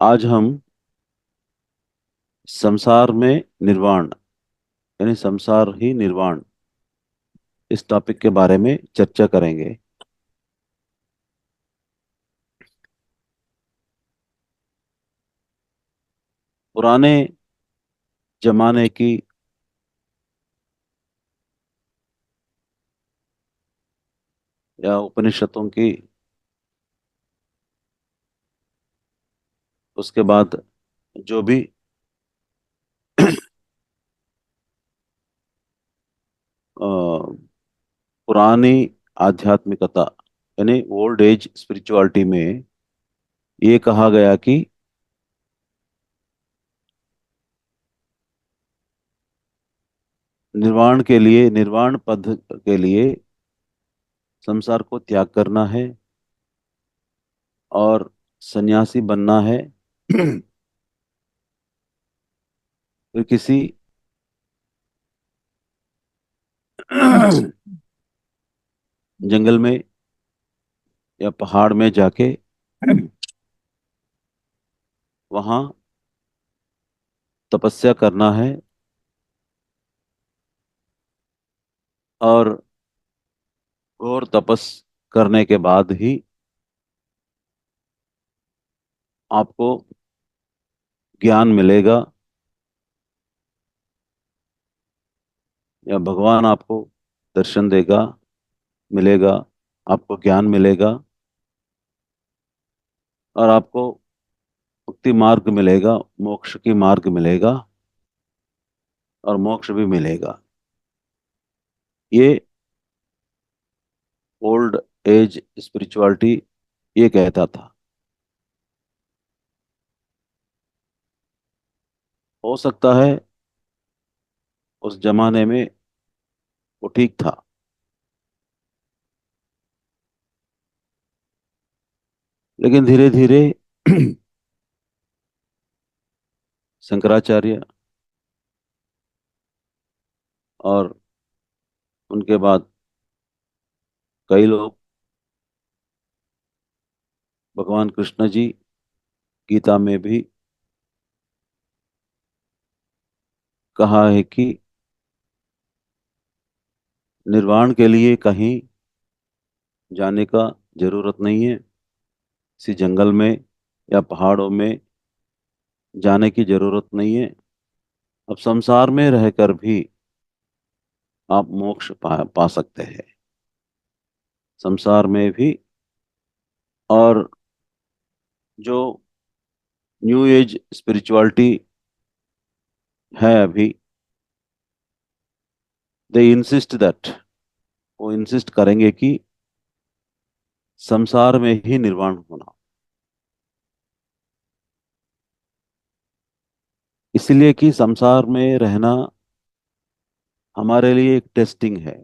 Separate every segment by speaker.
Speaker 1: आज हम संसार में निर्वाण यानी संसार ही निर्वाण इस टॉपिक के बारे में चर्चा करेंगे। पुराने जमाने की या उपनिषदों की, उसके बाद जो भी अ, पुरानी आध्यात्मिकता यानी ओल्ड एज स्पिरिचुअलिटी में ये कहा गया कि निर्वाण के लिए, निर्वाण पद के लिए संसार को त्याग करना है और सन्यासी बनना है। फिर किसी जंगल में या पहाड़ में जाके वहां तपस्या करना है और घोर तपस करने के बाद ही आपको ज्ञान मिलेगा या भगवान आपको दर्शन देगा, मिलेगा, आपको ज्ञान मिलेगा और आपको मुक्ति मार्ग मिलेगा, मोक्ष की मार्ग मिलेगा और मोक्ष भी मिलेगा। ये ओल्ड एज स्पिरिचुअलिटी ये कहता था। हो सकता है उस जमाने में वो ठीक था, लेकिन धीरे धीरे शंकराचार्य और उनके बाद कई लोग, भगवान कृष्ण जी गीता में भी कहा है कि निर्वाण के लिए कहीं जाने का जरूरत नहीं है, किसी जंगल में या पहाड़ों में जाने की जरूरत नहीं है। अब संसार में रहकर भी आप मोक्ष पा सकते हैं, संसार में भी। और जो न्यू एज स्पिरिचुअलिटी है अभी, दे इंसिस्ट दैट, वो इंसिस्ट करेंगे कि संसार में ही निर्वाण होना। इसलिए कि संसार में रहना हमारे लिए एक टेस्टिंग है।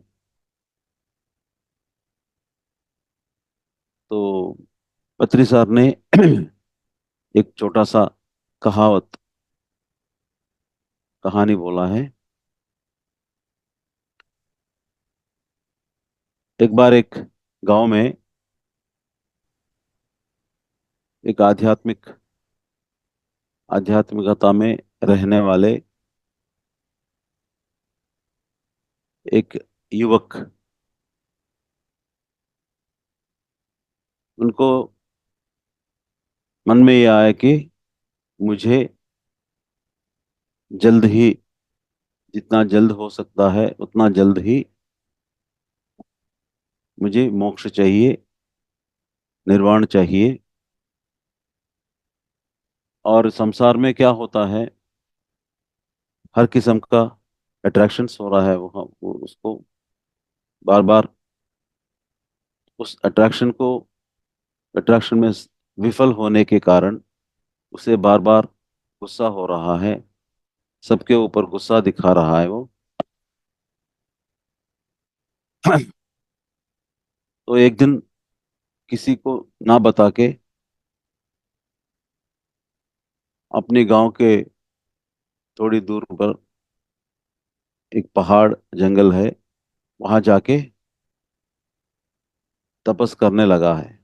Speaker 1: तो पत्री सर ने एक छोटा सा कहावत, कहानी बोला है। एक बार एक गांव में एक आध्यात्मिकता में रहने वाले एक युवक, उनको मन में ये आया कि मुझे जल्द ही, जितना जल्द हो सकता है उतना जल्द ही मुझे मोक्ष चाहिए, निर्वाण चाहिए। और संसार में क्या होता है, हर किस्म का अट्रैक्शंस हो रहा है, वो उसको बार बार उस अट्रैक्शन में विफल होने के कारण उसे बार बार गुस्सा हो रहा है, सबके ऊपर गुस्सा दिखा रहा है वो। तो एक दिन किसी को ना बता के अपने गांव के थोड़ी दूर पर एक पहाड़ जंगल है, वहां जाके तपस करने लगा है।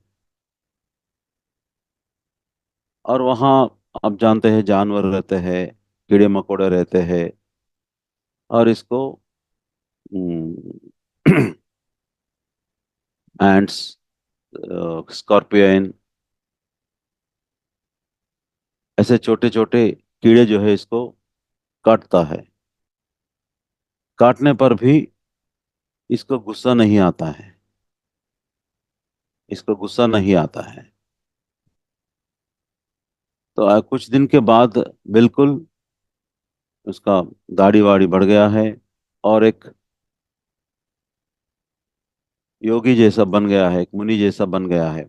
Speaker 1: और वहां आप जानते हैं जानवर रहते हैं, कीड़े मकोड़े रहते हैं, और इसको एंट्स, स्कॉर्पियन, ऐसे छोटे छोटे कीड़े जो है इसको काटता है। काटने पर भी इसको गुस्सा नहीं आता है, इसको गुस्सा नहीं आता है। तो कुछ दिन के बाद बिल्कुल उसका दाढ़ी वाड़ी बढ़ गया है, और एक योगी जैसा बन गया है, एक मुनि जैसा बन गया है।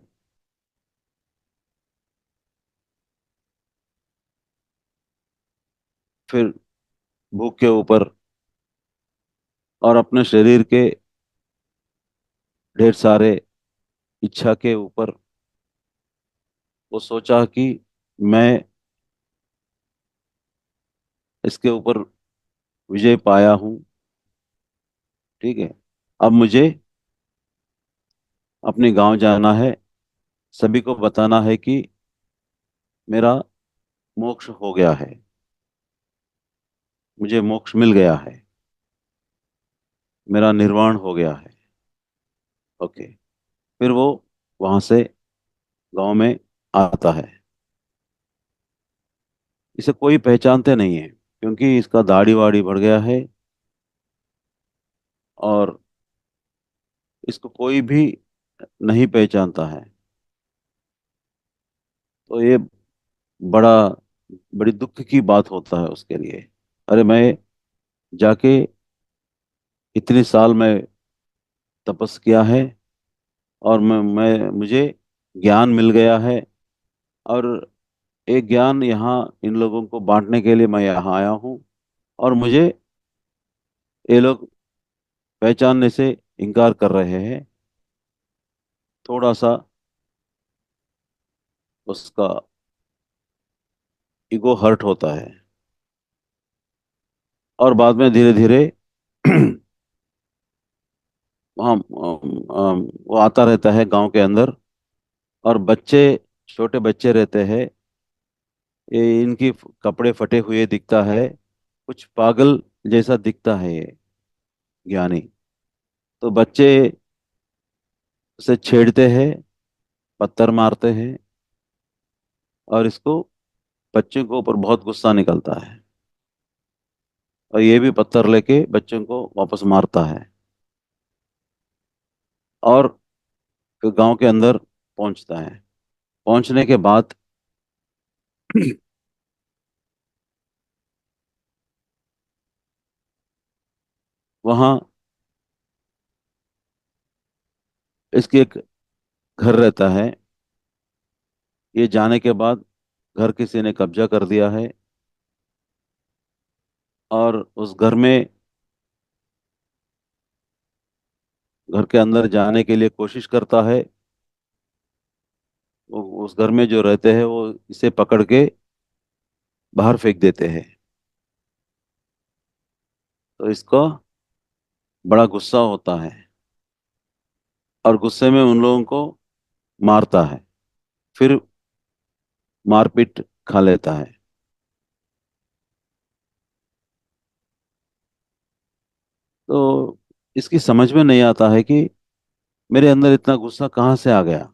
Speaker 1: फिर भूख के ऊपर और अपने शरीर के ढेर सारे इच्छा के ऊपर वो सोचा कि मैं इसके ऊपर विजय पाया हूँ। ठीक है, अब मुझे अपने गांव जाना है, सभी को बताना है कि मेरा मोक्ष हो गया है, मुझे मोक्ष मिल गया है, मेरा निर्वाण हो गया है। ओके। फिर वो वहां से गांव में आता है। इसे कोई पहचानते नहीं है, क्योंकि इसका दाढ़ी वाड़ी बढ़ गया है, और इसको कोई भी नहीं पहचानता है। तो ये बड़ा बड़ी दुख की बात होता है उसके लिए। अरे मैं जाके इतने साल में तपस किया है, और मैं मुझे ज्ञान मिल गया है, और एक ज्ञान यहाँ इन लोगों को बांटने के लिए मैं यहाँ आया हूँ, और मुझे ये लोग पहचानने से इनकार कर रहे हैं। थोड़ा सा उसका ईगो हर्ट होता है, और बाद में धीरे धीरे वहाँ वो आता रहता है गांव के अंदर, और बच्चे, छोटे बच्चे रहते हैं, ये इनकी कपड़े फटे हुए दिखता है, कुछ पागल जैसा दिखता है ये ज्ञानी। तो बच्चे उसे छेड़ते हैं, पत्थर मारते हैं, और इसको, बच्चों के ऊपर बहुत गुस्सा निकलता है, और ये भी पत्थर लेके बच्चों को वापस मारता है, और फिर गांव के अंदर पहुंचता है। पहुंचने के बाद वहाँ इसके एक घर रहता है। ये जाने के बाद घर किसी ने कब्जा कर दिया है, और उस घर में, घर के अंदर जाने के लिए कोशिश करता है। उस घर में जो रहते हैं वो इसे पकड़ के बाहर फेंक देते हैं। तो इसको बड़ा गुस्सा होता है, और गुस्से में उन लोगों को मारता है, फिर मारपीट खा लेता है। तो इसकी समझ में नहीं आता है कि मेरे अंदर इतना गुस्सा कहाँ से आ गया।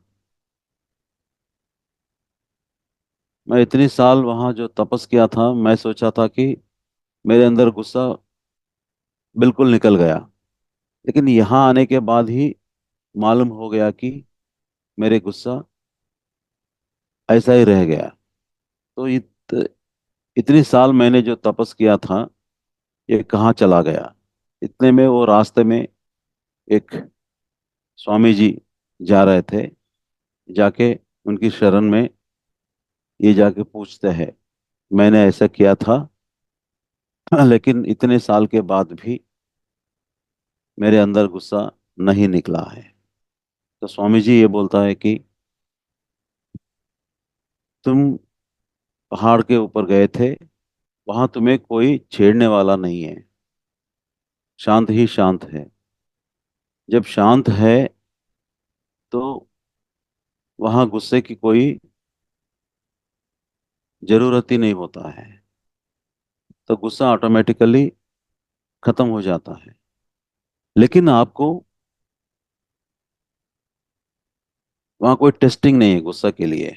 Speaker 1: मैं इतनी साल वहां जो तपस किया था, मैं सोचा था कि मेरे अंदर गुस्सा बिल्कुल निकल गया, लेकिन यहाँ आने के बाद ही मालूम हो गया कि मेरे गुस्सा ऐसा ही रह गया। तो इतनी साल मैंने जो तपस किया था, ये कहाँ चला गया। इतने में वो रास्ते में एक स्वामी जी जा रहे थे, जाके उनकी शरण में ये जाके पूछते हैं, मैंने ऐसा किया था, लेकिन इतने साल के बाद भी मेरे अंदर गुस्सा नहीं निकला है। तो स्वामी जी ये बोलता है कि तुम पहाड़ के ऊपर गए थे, वहां तुम्हें कोई छेड़ने वाला नहीं है, शांत ही शांत है। जब शांत है तो वहां गुस्से की कोई जरूरत ही नहीं होता है, तो गुस्सा ऑटोमेटिकली खत्म हो जाता है। लेकिन आपको वहां कोई टेस्टिंग नहीं है गुस्सा के लिए।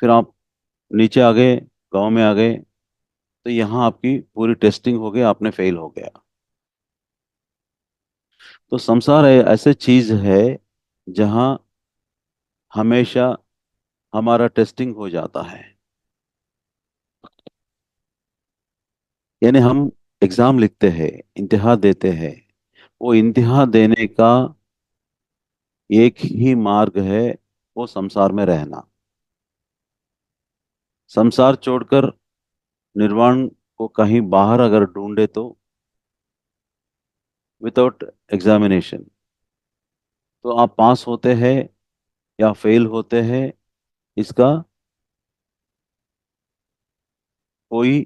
Speaker 1: फिर आप नीचे आ गए, गांव में आ गए, तो यहाँ आपकी पूरी टेस्टिंग हो गई, आपने फेल हो गया। तो संसार ऐसे चीज है जहाँ हमेशा हमारा टेस्टिंग हो जाता है। यानी हम एग्जाम लिखते हैं, इम्तिहान देते हैं, वो इम्तिहान देने का एक ही मार्ग है, वो संसार में रहना। संसार छोड़कर निर्वाण को कहीं बाहर अगर ढूंढे तो विदाउट एग्जामिनेशन, तो आप पास होते हैं या फेल होते हैं, इसका कोई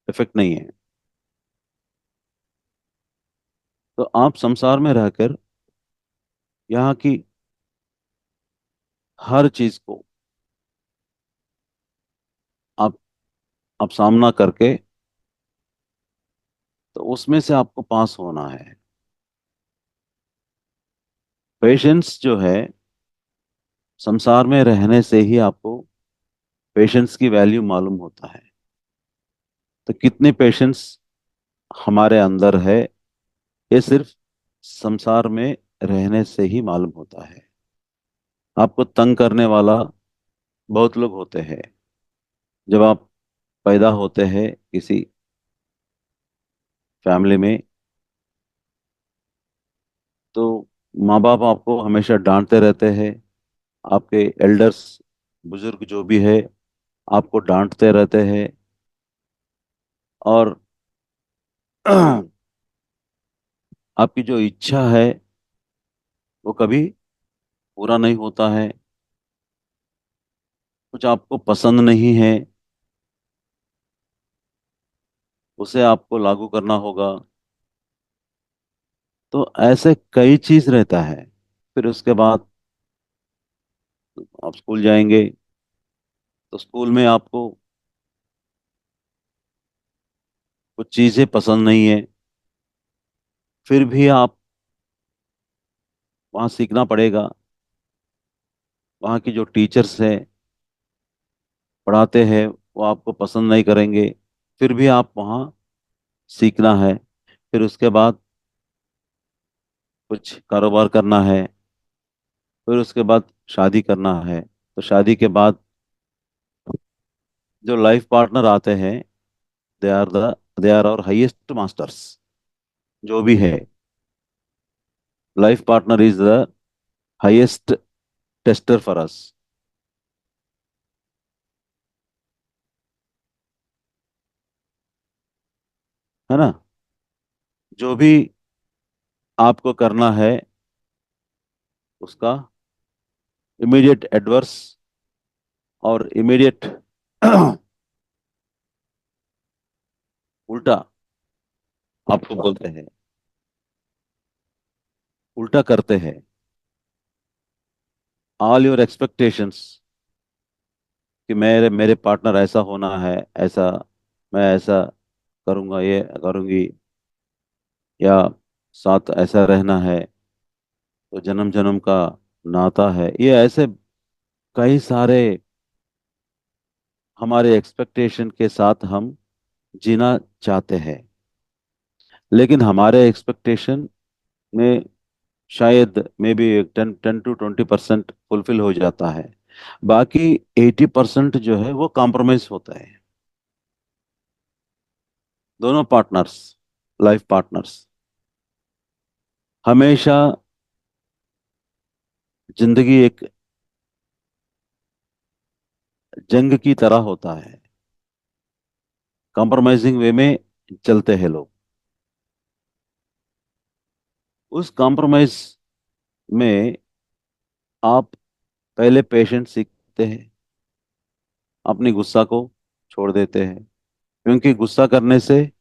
Speaker 1: इफेक्ट नहीं है। तो आप संसार में रहकर यहाँ की हर चीज को आप आप सामना करके, तो उसमें से आपको पास होना है। पेशेंस जो है, संसार में रहने से ही आपको पेशेंस की वैल्यू मालूम होता है। तो कितने पेशेंस हमारे अंदर है, ये सिर्फ संसार में रहने से ही मालूम होता है। आपको तंग करने वाला बहुत लोग होते हैं। जब आप पैदा होते हैं किसी फैमिली में, तो माँ बाप आपको हमेशा डांटते रहते हैं। आपके एल्डर्स, बुजुर्ग जो भी है, आपको डांटते रहते हैं। और आपकी जो इच्छा है वो कभी पूरा नहीं होता है। कुछ आपको पसंद नहीं है, उसे आपको लागू करना होगा। तो ऐसे कई चीज रहता है। फिर उसके बाद आप स्कूल जाएंगे, तो स्कूल में आपको कुछ चीजें पसंद नहीं है, फिर भी आप वहाँ सीखना पड़ेगा। वहाँ की जो टीचर्स हैं, पढ़ाते हैं, वो आपको पसंद नहीं करेंगे, फिर भी आप वहाँ सीखना है। फिर उसके बाद कुछ कारोबार करना है। फिर उसके बाद शादी करना है। तो शादी के बाद जो लाइफ पार्टनर आते हैं, they are the they are our highest masters. जो भी है, life partner is the highest tester for us, है ना। जो भी आपको करना है, उसका इमीडिएट एडवर्स और इमीडिएट उल्टा आपको बोलते हैं, उल्टा करते हैं। ऑल योर एक्सपेक्टेशंस कि मेरे मेरे पार्टनर ऐसा होना है, ऐसा, मैं ऐसा करूंगा, ये करूंगी, या साथ ऐसा रहना है, तो जन्म जन्म का नाता है, ये ऐसे कई सारे हमारे एक्सपेक्टेशन के साथ हम जीना चाहते हैं। लेकिन हमारे एक्सपेक्टेशन में शायद मे बी 10 to 20% फुलफिल हो जाता है। बाकी 80% जो है वो कॉम्प्रोमाइज होता है। दोनों पार्टनर्स, लाइफ पार्टनर्स, हमेशा जिंदगी एक जंग की तरह होता है। कॉम्प्रोमाइजिंग वे में चलते हैं लोग। उस कॉम्प्रोमाइज में आप पहले पेशेंस सीखते हैं, अपनी गुस्सा को छोड़ देते हैं। क्योंकि गुस्सा करने से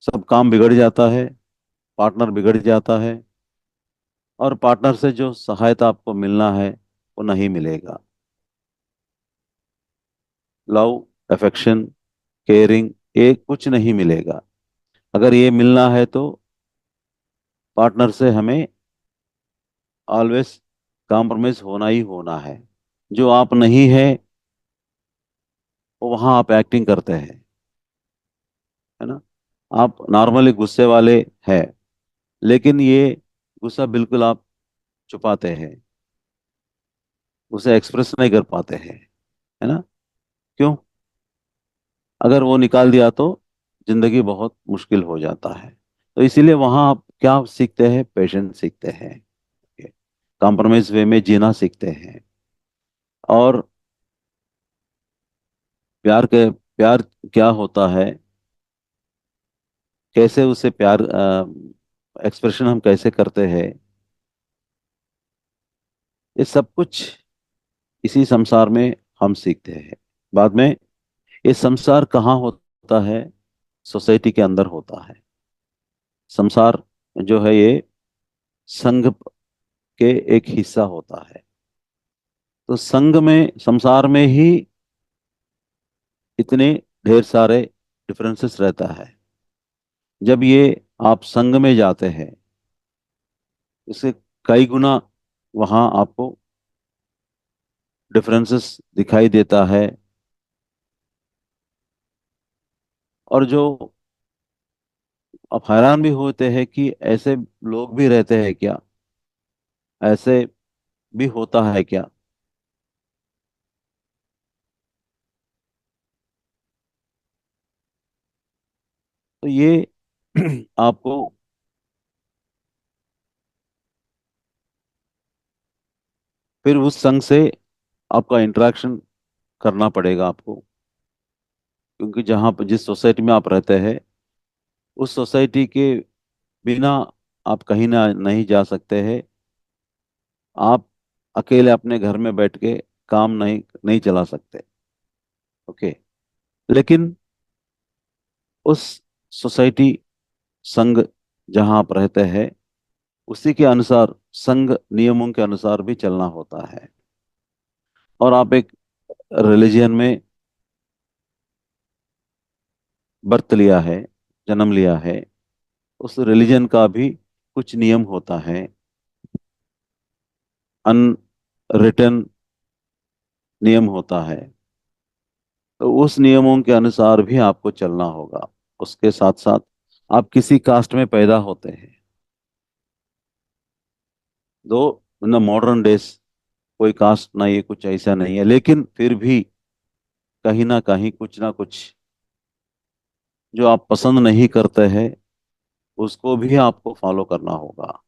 Speaker 1: सब काम बिगड़ जाता है, पार्टनर बिगड़ जाता है, और पार्टनर से जो सहायता आपको मिलना है वो नहीं मिलेगा। लव, अफेक्शन, केयरिंग, ये कुछ नहीं मिलेगा। अगर ये मिलना है तो पार्टनर से हमें ऑलवेज कॉम्प्रोमाइज होना ही होना है। जो आप नहीं है वो वहां आप एक्टिंग करते हैं, है ना। आप नॉर्मली गुस्से वाले हैं, लेकिन ये गुस्सा बिल्कुल आप छुपाते हैं, उसे एक्सप्रेस नहीं कर पाते हैं, है ना। क्यों? अगर वो निकाल दिया तो जिंदगी बहुत मुश्किल हो जाता है। तो इसीलिए वहां आप क्या सीखते हैं? पेशेंस सीखते हैं, कॉम्प्रोमाइज वे में जीना सीखते हैं। और प्यार क्या होता है, कैसे उसे प्यार एक्सप्रेशन हम कैसे करते हैं, ये सब कुछ इसी संसार में हम सीखते हैं। बाद में ये संसार कहाँ होता है? सोसाइटी के अंदर होता है। संसार जो है ये संघ के एक हिस्सा होता है। तो संघ में, संसार में ही इतने ढेर सारे डिफरेंसेस रहता है। जब ये आप संघ में जाते हैं, इससे कई गुना वहां आपको डिफरेंसेस दिखाई देता है। और जो आप हैरान भी होते हैं कि ऐसे लोग भी रहते हैं क्या, ऐसे भी होता है क्या। तो ये आपको फिर उस संघ से आपका इंटरेक्शन करना पड़ेगा आपको, क्योंकि जहाँ पर जिस सोसाइटी में आप रहते हैं, उस सोसाइटी के बिना आप कहीं ना नहीं जा सकते हैं। आप अकेले अपने घर में बैठ के काम नहीं नहीं चला सकते। ओके। लेकिन उस सोसाइटी, संघ जहाँ आप रहते हैं, उसी के अनुसार, संघ नियमों के अनुसार भी चलना होता है। और आप एक रिलीजियन में बर्थ लिया है, जन्म लिया है, उस रिलीजन का भी कुछ नियम होता है, अनरिटन नियम होता है। तो उस नियमों के अनुसार भी आपको चलना होगा। उसके साथ साथ आप किसी कास्ट में पैदा होते हैं, दो इन मॉडर्न डेज कोई कास्ट नहीं है, कुछ ऐसा नहीं है, लेकिन फिर भी कहीं ना कुछ जो आप पसंद नहीं करते हैं, उसको भी आपको फॉलो करना होगा।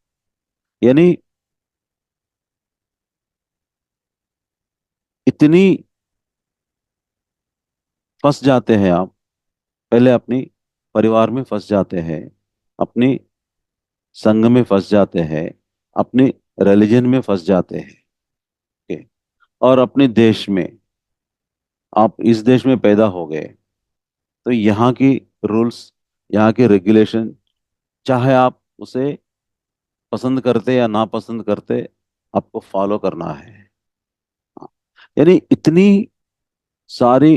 Speaker 1: यानी इतनी फंस जाते हैं आप, पहले अपनी परिवार में फंस जाते हैं, अपनी संघ में फंस जाते हैं, अपनी रिलीजन में फंस जाते हैं, okay? और अपने देश में, आप इस देश में पैदा हो गए, तो यहाँ की रूल्स, यहाँ के रेगुलेशन, चाहे आप उसे पसंद करते या ना पसंद करते, आपको फॉलो करना है। हाँ। यानी इतनी सारी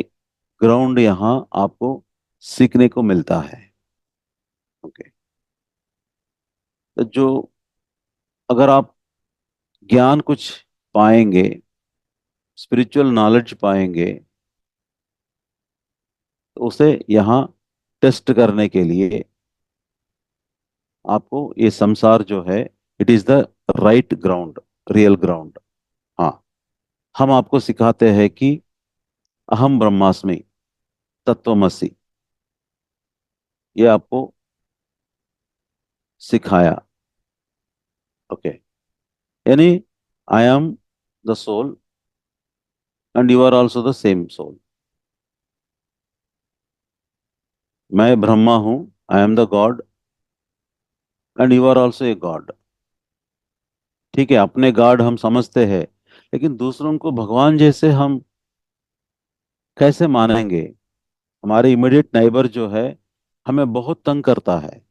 Speaker 1: ग्राउंड यहाँ आपको सीखने को मिलता है। ओके। तो जो, अगर आप ज्ञान कुछ पाएंगे, स्पिरिचुअल नॉलेज पाएंगे, तो उसे यहाँ टेस्ट करने के लिए आपको ये संसार जो है, it is the right ground, real ground. हाँ। हम आपको सिखाते हैं कि अहम ब्रह्मास्मि, तत्वमसि, ये आपको सिखाया। ओके। यानी I am the soul and you are also the same soul. मैं ब्रह्मा हूं, I am the god and you are also a god. ठीक है, अपने गॉड हम समझते हैं, लेकिन दूसरों को भगवान जैसे हम कैसे मानेंगे? हमारे इमीडिएट नाइबर जो है, हमें बहुत तंग करता है,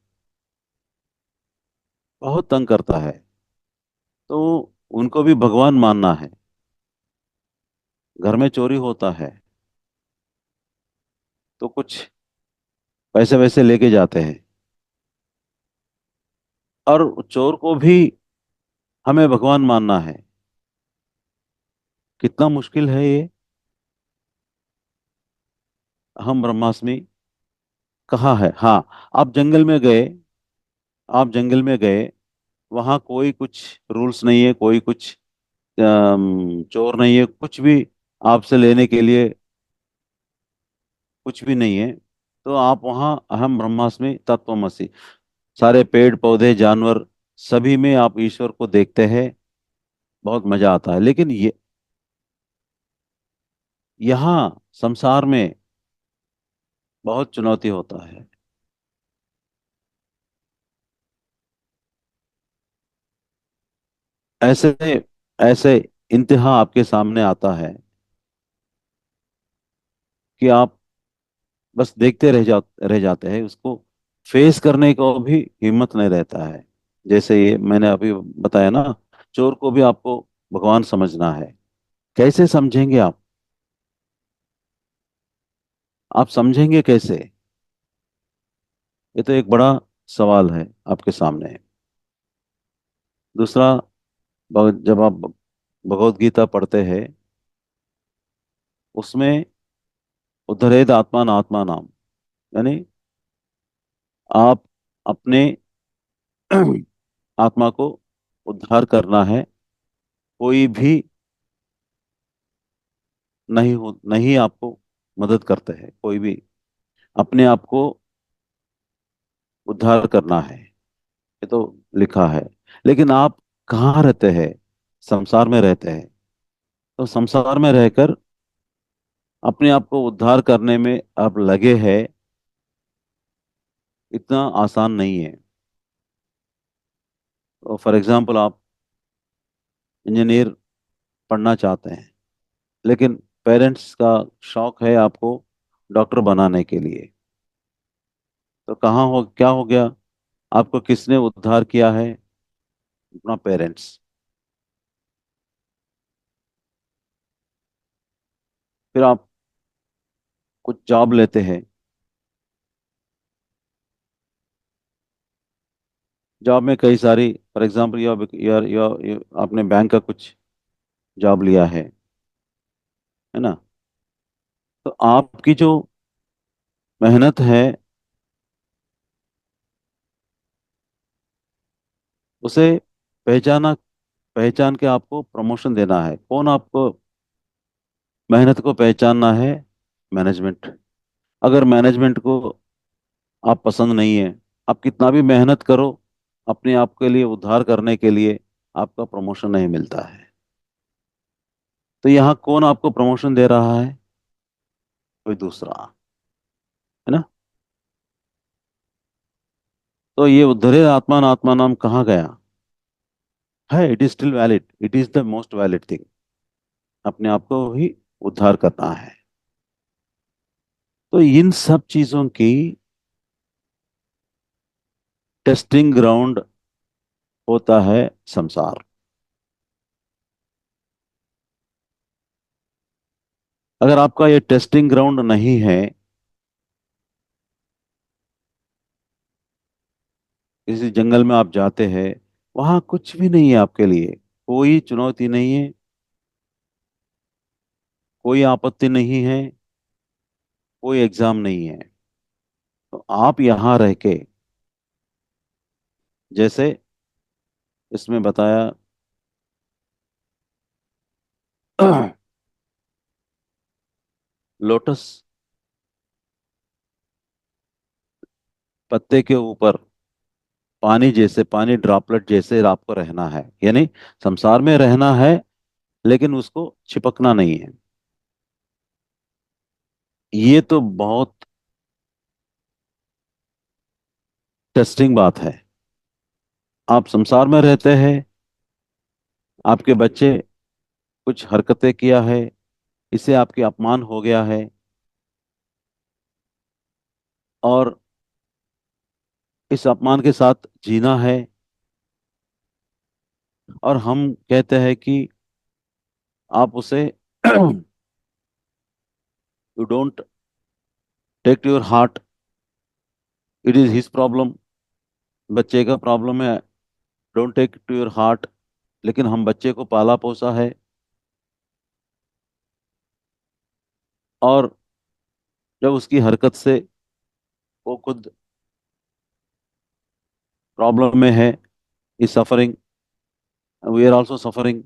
Speaker 1: बहुत तंग करता है। तो उनको भी भगवान मानना है, घर में चोरी होता है तो कुछ पैसे वैसे लेके जाते हैं, और चोर को भी हमें भगवान मानना है। कितना मुश्किल है ये। हम ब्रह्मास्मि कहाँ है? हाँ, आप जंगल में गए, आप जंगल में गए, वहां कोई कुछ रूल्स नहीं है, कोई कुछ चोर नहीं है, कुछ भी आपसे लेने के लिए कुछ भी नहीं है। तो आप वहाँ अहम ब्रह्मास्मि तत्वमसि, सारे पेड़ पौधे जानवर सभी में आप ईश्वर को देखते हैं, बहुत मजा आता है। लेकिन ये यहाँ संसार में बहुत चुनौती होता है। ऐसे ऐसे इंतहा आपके सामने आता है कि आप बस देखते रह जाते हैं उसको। फेस करने को भी हिम्मत नहीं रहता है। जैसे ये मैंने अभी बताया ना, चोर को भी आपको भगवान समझना है। कैसे समझेंगे आप? आप समझेंगे कैसे? ये तो एक बड़ा सवाल है आपके सामने। दूसरा, जब आप भगवत गीता पढ़ते हैं, उसमें उद्धरेद आत्मान आत्मा नाम, यानी आप अपने आत्मा को उद्धार करना है। कोई भी नहीं आपको मदद करते हैं, कोई भी। अपने आप को उद्धार करना है, ये तो लिखा है। लेकिन आप कहाँ रहते हैं? संसार में रहते हैं। तो संसार में रहकर अपने आप को उद्धार करने में आप लगे हैं, इतना आसान नहीं है। तो फॉर एग्जाम्पल, आप इंजीनियर पढ़ना चाहते हैं, लेकिन पेरेंट्स का शौक है आपको डॉक्टर बनाने के लिए। तो कहाँ हो, क्या हो गया? आपको किसने उद्धार किया है? अपना पेरेंट्स। फिर आप कुछ जॉब लेते हैं, जॉब में कई सारी, फॉर एग्जाम्पल आपने बैंक का कुछ जॉब लिया है ना? तो आपकी जो मेहनत है, उसे पहचाना पहचान के आपको प्रमोशन देना है। कौन आपको मेहनत को पहचानना है? मैनेजमेंट। अगर मैनेजमेंट को आप पसंद नहीं है, आप कितना भी मेहनत करो अपने आप के लिए उद्धार करने के लिए, आपका प्रमोशन नहीं मिलता है। तो यहाँ कौन आपको प्रमोशन दे रहा है? कोई दूसरा, है ना? तो ये उद्धरे आत्मान आत्मा नाम कहाँ गया है? It is still valid, it is the most valid thing. अपने आप को ही उद्धार करना है। तो इन सब चीजों की टेस्टिंग ग्राउंड होता है संसार। अगर आपका ये टेस्टिंग ग्राउंड नहीं है, किसी जंगल में आप जाते हैं, वहां कुछ भी नहीं है आपके लिए, कोई चुनौती नहीं है, कोई आपत्ति नहीं है, कोई एग्जाम नहीं है। तो आप यहाँ रह के, जैसे इसमें बताया, लोटस पत्ते के ऊपर पानी जैसे, पानी ड्रॉपलेट जैसे आपको रहना है, यानी संसार में रहना है, लेकिन उसको चिपकना नहीं है। ये तो बहुत टेस्टिंग बात है। आप संसार में रहते हैं, आपके बच्चे कुछ हरकतें किया है, इससे आपके अपमान हो गया है, और इस अपमान के साथ जीना है। और हम कहते हैं कि आप उसे you don't take to your heart, it is his problem, बच्चे का प्रॉब्लम है, don't take to your heart. लेकिन हम बच्चे को पाला पोसा है, और जब उसकी हरकत से वो खुद प्रॉब्लम में है, is suffering, we are also suffering.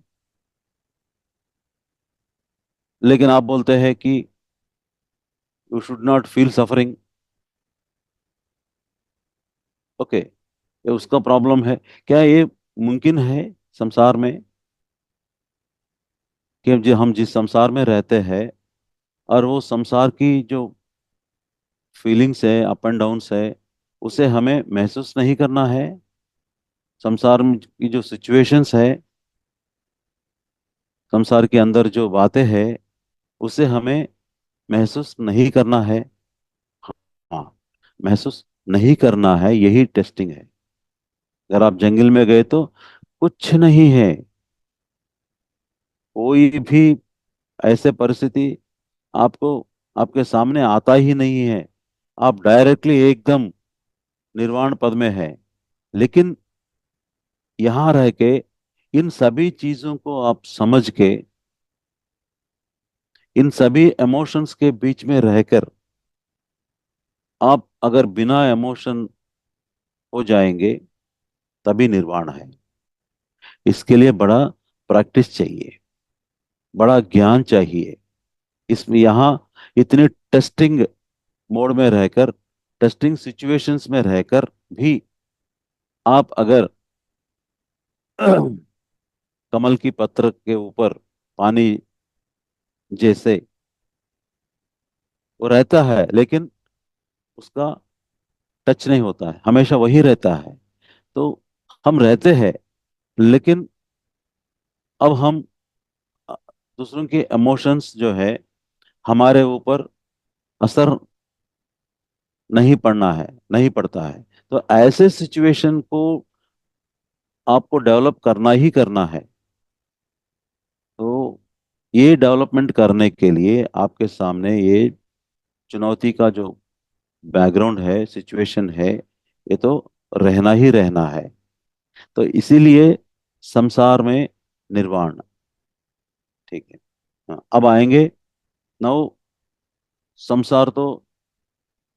Speaker 1: लेकिन आप बोलते हैं कि you should not feel suffering. Okay, ये उसका प्रॉब्लम है। क्या ये मुमकिन है संसार में कि जो हम जिस संसार में रहते हैं, और वो संसार की जो फीलिंग्स है, अप एंड डाउन्स है, उसे हमें महसूस नहीं करना है? संसार में की जो सिचुएशंस है, संसार के अंदर जो बातें हैं, उसे हमें महसूस नहीं करना है? हाँ, महसूस नहीं करना है, यही टेस्टिंग है। अगर आप जंगल में गए तो कुछ नहीं है, कोई भी ऐसे परिस्थिति आपको आपके सामने आता ही नहीं है, आप डायरेक्टली एकदम निर्वाण पद में है। लेकिन यहाँ रह के इन सभी चीजों को आप समझ के, इन सभी इमोशंस के बीच में रहकर, आप अगर बिना इमोशन हो जाएंगे, तभी निर्वाण है। इसके लिए बड़ा प्रैक्टिस चाहिए, बड़ा ज्ञान चाहिए। इसमें यहाँ इतनी टेस्टिंग मोड में रहकर, टेस्टिंग सिचुएशंस में रहकर भी आप अगर कमल की पत्र के ऊपर पानी जैसे वो रहता है, लेकिन उसका टच नहीं होता है, हमेशा वही रहता है। तो हम रहते हैं, लेकिन अब हम अ, दूसरों के इमोशंस जो है हमारे ऊपर असर नहीं पड़ना है, नहीं पड़ता है। तो ऐसे सिचुएशन को आपको डेवलप करना ही करना है। तो ये डेवलपमेंट करने के लिए आपके सामने ये चुनौती का जो बैकग्राउंड है, सिचुएशन है, ये तो रहना ही रहना है। तो इसीलिए संसार में निर्वाण, ठीक है। हाँ, अब आएंगे नौ। संसार तो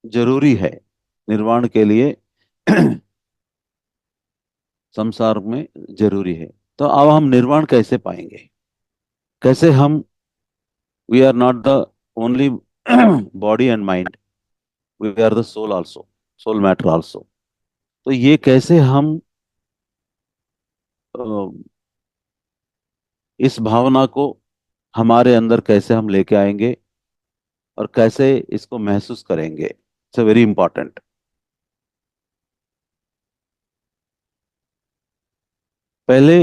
Speaker 1: जरूरी है निर्वाण के लिए। संसार में जरूरी है। तो अब हम निर्वाण कैसे पाएंगे? कैसे हम, we are not the only body and mind, we are the soul also, soul matter also. तो ये कैसे हम अ, इस भावना को हमारे अंदर कैसे हम लेके आएंगे, और कैसे इसको महसूस करेंगे? It's very important. पहले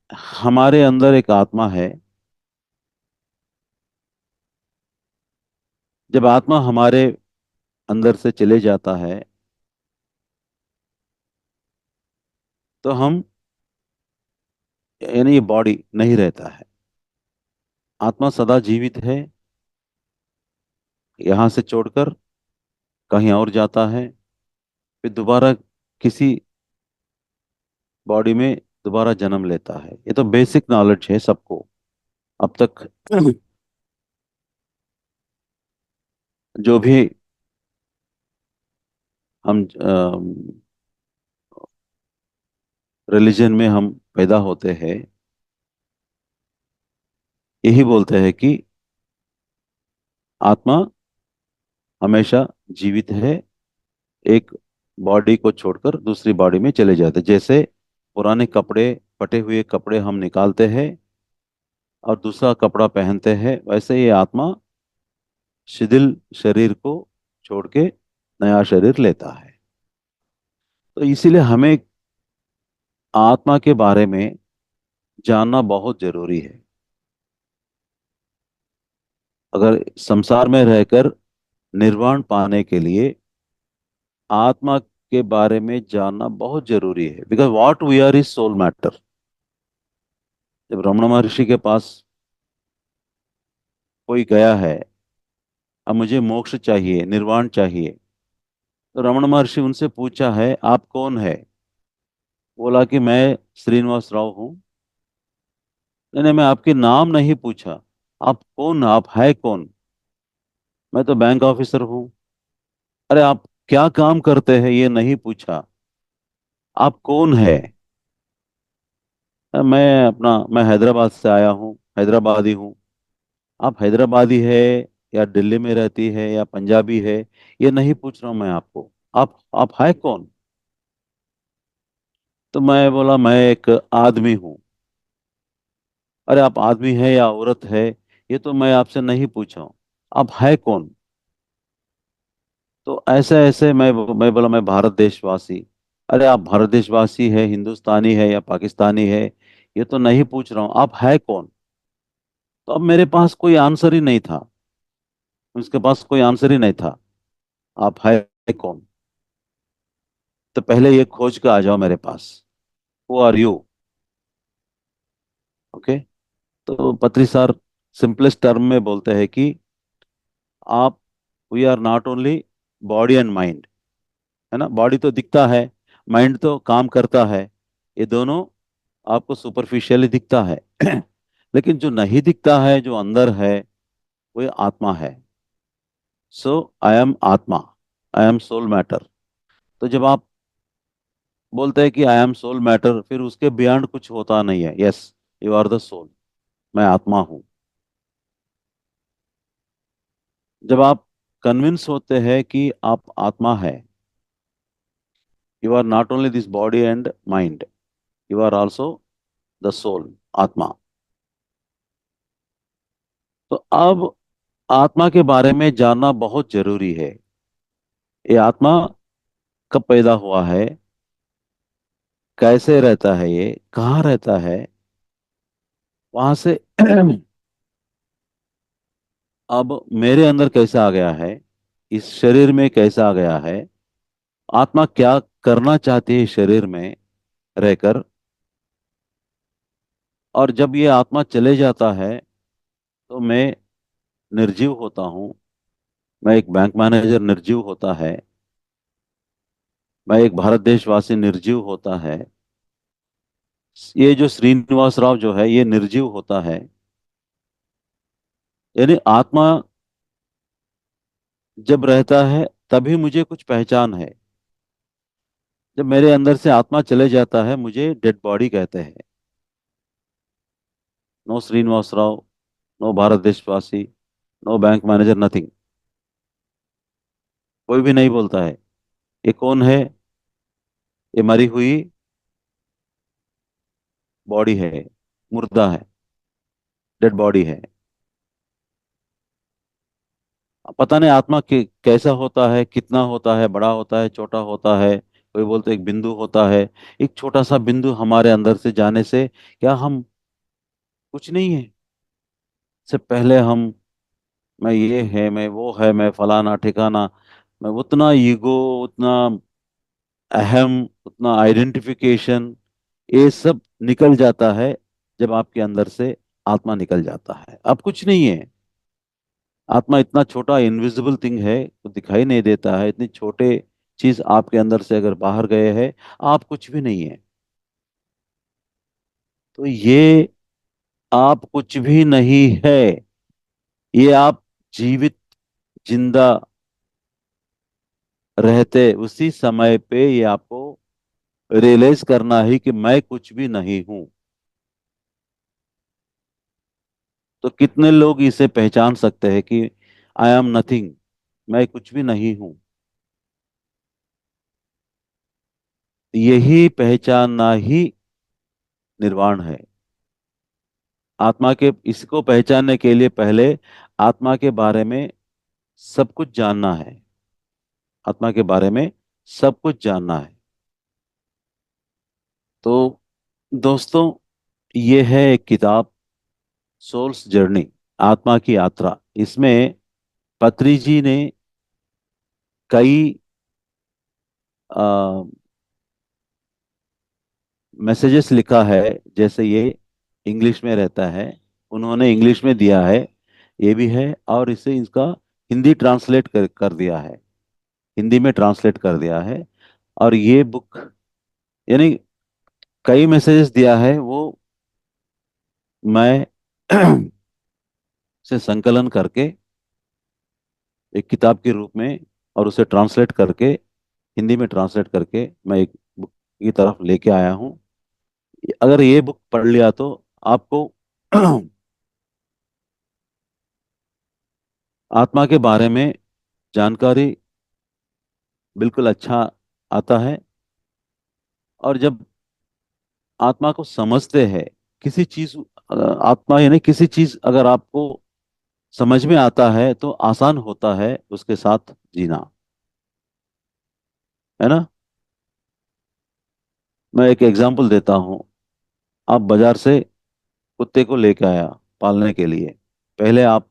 Speaker 1: हमारे अंदर एक आत्मा है। जब आत्मा हमारे अंदर से चले जाता है, तो हम, यानी ये बॉडी नहीं रहता है, आत्मा सदा जीवित है, यहाँ से छोड़कर कहीं और जाता है, फिर दोबारा किसी बॉडी में दोबारा जन्म लेता है। ये तो बेसिक नॉलेज है सबको अब तक। जो भी हम रिलीजन में हम पैदा होते हैं, यही बोलते हैं कि आत्मा हमेशा जीवित है, एक बॉडी को छोड़कर दूसरी बॉडी में चले जाते हैं। जैसे पुराने कपड़े, फटे हुए कपड़े हम निकालते हैं और दूसरा कपड़ा पहनते हैं, वैसे ये आत्मा शिथिल शरीर को छोड़ के नया शरीर लेता है। तो इसीलिए हमें आत्मा के बारे में जानना बहुत जरूरी है। अगर संसार में रहकर निर्वाण पाने के लिए आत्मा के बारे में जानना बहुत जरूरी है, because what we are is soul matter. जब रमण महर्षि के पास कोई गया है, अब मुझे मोक्ष चाहिए, निर्वाण चाहिए। तो रमण महर्षि उनसे पूछा है, आप कौन है? बोला कि मैं श्रीनिवास राव हूँ। नहीं नहीं, मैं आपके नाम नहीं पूछा, आप कौन, आप है कौन? मैं तो बैंक ऑफिसर हूँ। अरे आप क्या काम करते हैं ये नहीं पूछा, आप कौन है? मैं हैदराबाद से आया हूँ, हैदराबादी हूँ। आप हैदराबादी है या दिल्ली में रहती है या पंजाबी है, ये नहीं पूछ रहा हूँ मैं आपको। आप है कौन? तो मैं बोला, मैं एक आदमी हूँ। अरे आप आदमी है या औरत है, ये तो मैं आपसे नहीं पूछा हूँ, आप है कौन? तो ऐसे ऐसे मैं बोला, मैं भारत देशवासी। अरे आप भारत देशवासी है, हिंदुस्तानी है या पाकिस्तानी है, ये तो नहीं पूछ रहा हूँ, आप है कौन? तो अब मेरे पास कोई आंसर ही नहीं था, उसके पास कोई आंसर ही नहीं था। आप है कौन? तो पहले ये खोज के आ जाओ मेरे पास, हु आर यू? ओके। तो पत्री सर सिंपलेस्ट टर्म में बोलते हैं कि आप, we are not only body and mind, है ना? बॉडी तो दिखता है, माइंड तो काम करता है, ये दोनों आपको सुपरफिशियली दिखता है। लेकिन जो नहीं दिखता है, जो अंदर है, वो ये आत्मा है। सो आई एम आत्मा, आई एम सोल मैटर। तो जब आप बोलते हैं कि आई एम सोल मैटर, फिर उसके बियॉन्ड कुछ होता नहीं है। Yes, you are the soul, मैं आत्मा हूं। जब आप कन्विंस होते हैं कि आप आत्मा है, you are not only this body and mind, you are also the soul, आत्मा। तो अब आत्मा के बारे में जानना बहुत जरूरी है। ये आत्मा कब पैदा हुआ है, कैसे रहता है, ये कहाँ रहता है, वहां से अब मेरे अंदर कैसे आ गया है, इस शरीर में कैसे आ गया है, आत्मा क्या करना चाहती है इस शरीर में रहकर। और जब ये आत्मा चले जाता है तो मैं निर्जीव होता हूँ। मैं एक बैंक मैनेजर निर्जीव होता है, मैं एक भारत देशवासी निर्जीव होता है, ये जो श्रीनिवास राव जो है ये निर्जीव होता है। यानी आत्मा जब रहता है तभी मुझे कुछ पहचान है। जब मेरे अंदर से आत्मा चले जाता है, मुझे डेड बॉडी कहते हैं। नो श्रीनिवास राव, नो भारत देशवासी, नो बैंक मैनेजर, नथिंग। कोई भी नहीं बोलता है। ये कौन है? ये मरी हुई बॉडी है, मुर्दा है, डेड बॉडी है। पता नहीं आत्मा कैसा होता है, कितना होता है, बड़ा होता है, छोटा होता है। कोई बोलते एक बिंदु होता है। एक छोटा सा बिंदु हमारे अंदर से जाने से क्या हम कुछ नहीं है? से पहले हम, मैं ये है, मैं वो है, मैं फलाना ठिकाना, मैं उतना ईगो, उतना अहम, उतना आइडेंटिफिकेशन, ये सब निकल जाता है जब आपके अंदर से आत्मा निकल जाता है। अब कुछ नहीं है। आत्मा इतना छोटा इनविजिबल थिंग है, तो दिखाई नहीं देता है। इतनी छोटे चीज आपके अंदर से अगर बाहर गए हैं, आप कुछ भी नहीं है। तो ये आप कुछ भी नहीं है, ये आप जीवित, जिंदा रहते उसी समय पे ये आपको रियलाइज करना है कि मैं कुछ भी नहीं हूं। तो कितने लोग इसे पहचान सकते हैं कि आई एम नथिंग, मैं कुछ भी नहीं हूं? यही पहचानना ही निर्वाण है। आत्मा के, इसको पहचानने के लिए पहले आत्मा के बारे में सब कुछ जानना है। आत्मा के बारे में सब कुछ जानना है। तो दोस्तों, ये है एक किताब, सोल्स जर्नी, आत्मा की यात्रा। इसमें पत्री जी ने कई मैसेजेस लिखा है। जैसे ये इंग्लिश में रहता है, उन्होंने इंग्लिश में दिया है, ये भी है, और इसे इसका हिंदी ट्रांसलेट कर दिया है, हिंदी में ट्रांसलेट कर दिया है। और ये बुक यानी कई मैसेजेस दिया है वो, मैं से संकलन करके एक किताब के रूप में और उसे ट्रांसलेट करके, हिंदी में ट्रांसलेट करके मैं एक बुक की तरफ लेके आया हूँ। अगर ये बुक पढ़ लिया तो आपको आत्मा के बारे में जानकारी बिल्कुल अच्छा आता है। और जब आत्मा को समझते हैं, किसी चीज आत्मा यानी किसी चीज अगर आपको समझ में आता है तो आसान होता है उसके साथ जीना, है ना। मैं एक एग्जांपल देता हूँ। आप बाजार से कुत्ते को लेके आया पालने के लिए, पहले आप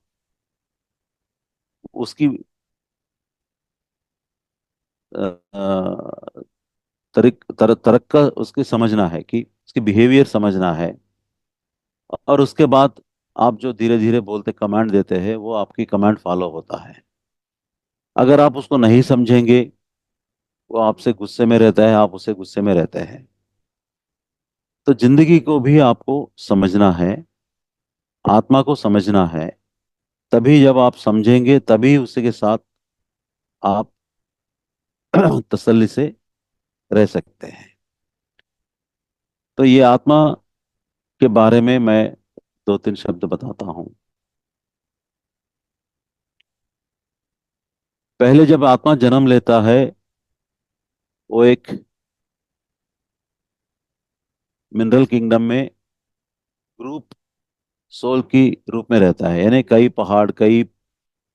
Speaker 1: उसकी तरक का उसकी समझना है कि उसकी बिहेवियर समझना है। और उसके बाद आप जो धीरे धीरे बोलते कमांड देते हैं वो आपकी कमांड फॉलो होता है। अगर आप उसको नहीं समझेंगे, वो आपसे गुस्से में रहता है, आप उससे गुस्से में रहते हैं। तो जिंदगी को भी आपको समझना है, आत्मा को समझना है। तभी जब आप समझेंगे तभी उसी के साथ आप तसल्ली से रह सकते हैं। तो ये आत्मा के बारे में मैं दो तीन शब्द बताता हूँ। पहले जब आत्मा जन्म लेता है, वो एक मिनरल किंगडम में ग्रुप सोल की रूप में रहता है, यानी कई पहाड़, कई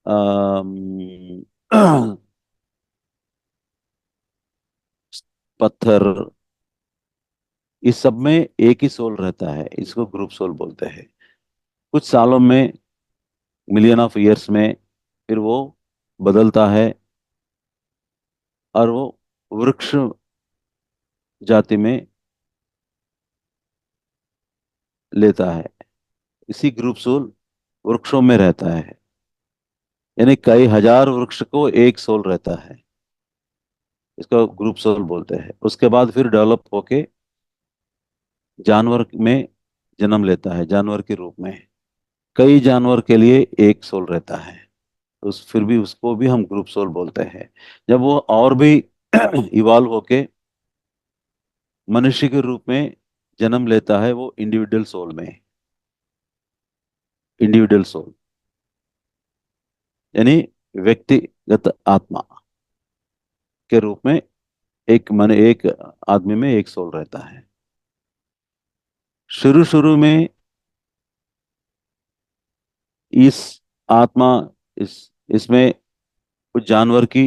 Speaker 1: अम, पत्थर, इस सब में एक ही सोल रहता है, इसको ग्रुप सोल बोलते हैं। कुछ सालों में, मिलियन ऑफ ईयर्स में फिर वो बदलता है और वो वृक्ष जाति में लेता है। इसी ग्रुप सोल वृक्षों में रहता है, यानी कई हजार वृक्ष को एक सोल रहता है, इसको ग्रुप सोल बोलते हैं। उसके बाद फिर डेवलप होके जानवर में जन्म लेता है, जानवर के रूप में। कई जानवर के लिए एक सोल रहता है, उस फिर भी उसको भी हम ग्रुप सोल बोलते हैं। जब वो और भी इवॉल्व होके मनुष्य के रूप में जन्म लेता है, वो इंडिविजुअल सोल में, इंडिविजुअल सोल यानी व्यक्तिगत आत्मा के रूप में एक आदमी में एक सोल रहता है। शुरू शुरू में इस आत्मा इस इसमें कुछ जानवर की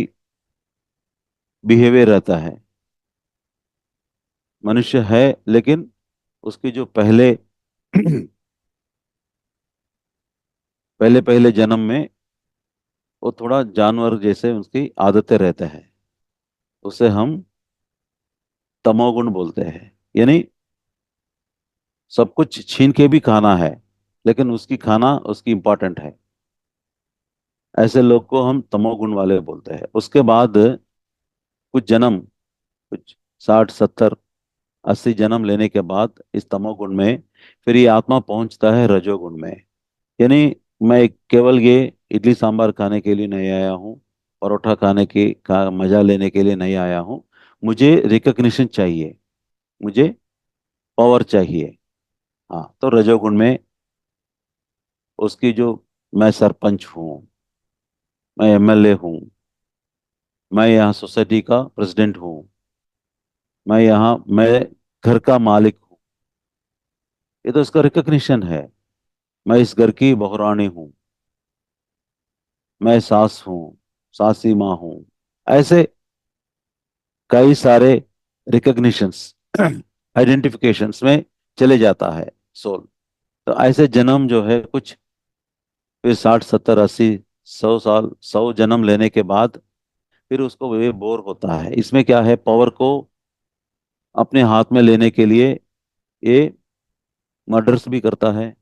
Speaker 1: बिहेवियर रहता है, मनुष्य है, लेकिन उसके जो पहले पहले पहले जन्म में वो थोड़ा जानवर जैसे उसकी आदतें रहते हैं। उसे हम तमोगुण बोलते हैं, यानी सब कुछ छीन के भी खाना है, लेकिन उसकी खाना उसकी इंपॉर्टेंट है। ऐसे लोग को हम तमोगुण वाले बोलते हैं। उसके बाद कुछ जन्म, कुछ 60 70 80 जन्म लेने के बाद इस तमोगुण में फिर ये आत्मा पहुंचता है रजोगुण में। यानी मैं केवल ये इडली सांभर खाने के लिए नहीं आया हूँ, परोठा खाने की का मजा लेने के लिए नहीं आया हूँ। मुझे रिकग्निशन चाहिए, मुझे पावर चाहिए। हाँ, तो रजोगुण में उसकी जो, मैं सरपंच हूँ, मैं एमएलए हूँ, मैं यहाँ सोसाइटी का प्रेसिडेंट हूँ, मैं घर का मालिक हूँ, ये तो इसका रिकग्निशन है। मैं इस घर की बहुरानी हूँ, मैं सास हूँ, सासी माँ हूँ। ऐसे कई सारे रिकग्निशंस, आइडेंटिफिकेशंस में चले जाता है सोल। तो ऐसे जन्म जो है कुछ, फिर 60 70 80 100 साल, 100 जन्म लेने के बाद फिर उसको वे बोर होता है। इसमें क्या है, पावर को अपने हाथ में लेने के लिए ये मर्डर्स भी करता है,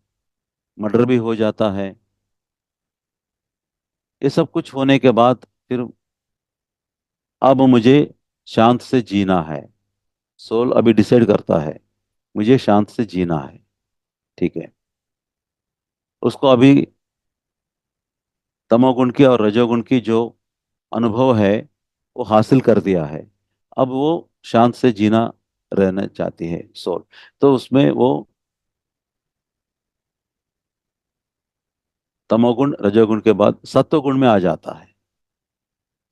Speaker 1: मर्डर भी हो जाता है। ये सब कुछ होने के बाद फिर अब मुझे शांत से जीना है। सोल अभी डिसाइड करता है मुझे शांत से जीना है। ठीक है। उसको अभी तमोगुण की और रजोगुण की जो अनुभव है वो हासिल कर दिया है। अब वो शांत से जीना रहना चाहती है सोल। तो उसमें वो तमोगुण रजोगुण के बाद सत्वगुण में आ जाता है।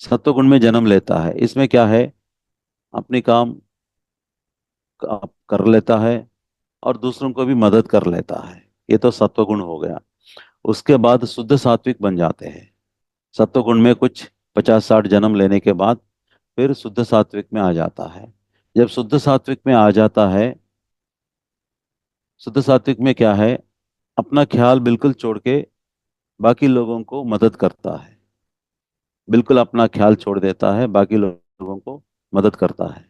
Speaker 1: सत्वगुण में जन्म लेता है। इसमें क्या है, अपनी काम कर लेता है और दूसरों को भी मदद कर लेता है। ये तो सत्वगुण हो गया। उसके बाद शुद्ध सात्विक बन जाते हैं। सत्वगुण में कुछ 50-60 जन्म लेने के बाद फिर शुद्ध सात्विक में आ जाता है। जब शुद्ध सात्विक में आ जाता है, शुद्ध सात्विक में क्या है, अपना ख्याल बिल्कुल छोड़ के बाकी लोगों को मदद करता है। बिल्कुल अपना ख्याल छोड़ देता है, बाकी लोगों को मदद करता है।